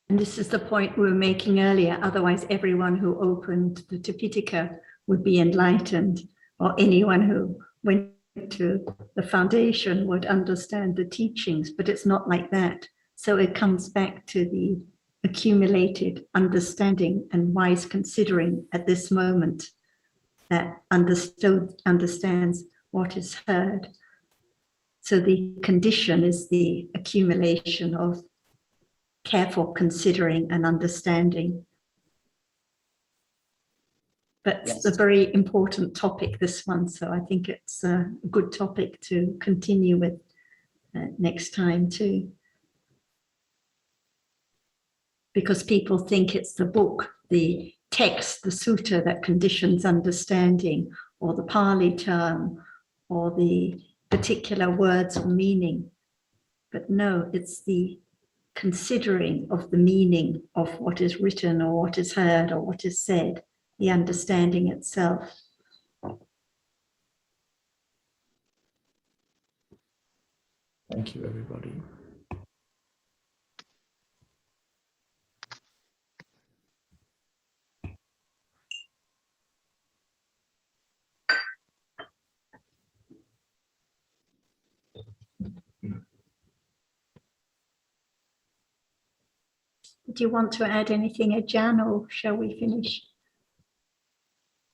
And this is the point we were making earlier. Otherwise, everyone who opened the Tipitaka would be enlightened, or anyone who went to the foundation would understand the teachings, but it's not like that. So it comes back to the accumulated understanding and wise considering at this moment that understands what is heard. So the condition is the accumulation of careful considering and understanding. But Yes. it's a very important topic, this one. So I think it's a good topic to continue with next time too. Because people think it's the book, the text, the sutta that conditions understanding, or the Pali term, or the particular words or meaning. But no, it's the considering of the meaning of what is written or what is heard or what is said, the understanding itself. Thank you, everybody. Do you want to add anything, Ajahn, or shall we finish?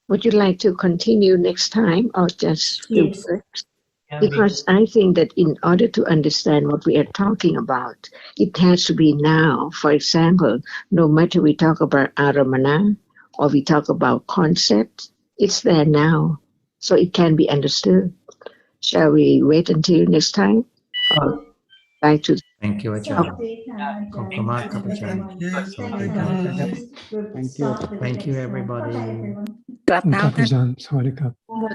Would you like to continue next time or just few Yes. words? Yeah, Because I think that in order to understand what we are talking about, it has to be now. For example, no matter we talk about aramana or we talk about concept, it's there now. So it can be understood. Shall we wait until next time? Or back to Thank you, Ajahn. Kompromat, Ajahn. Thank you. Thank you, everybody. กลับแล้วท่านสวัสดีครับ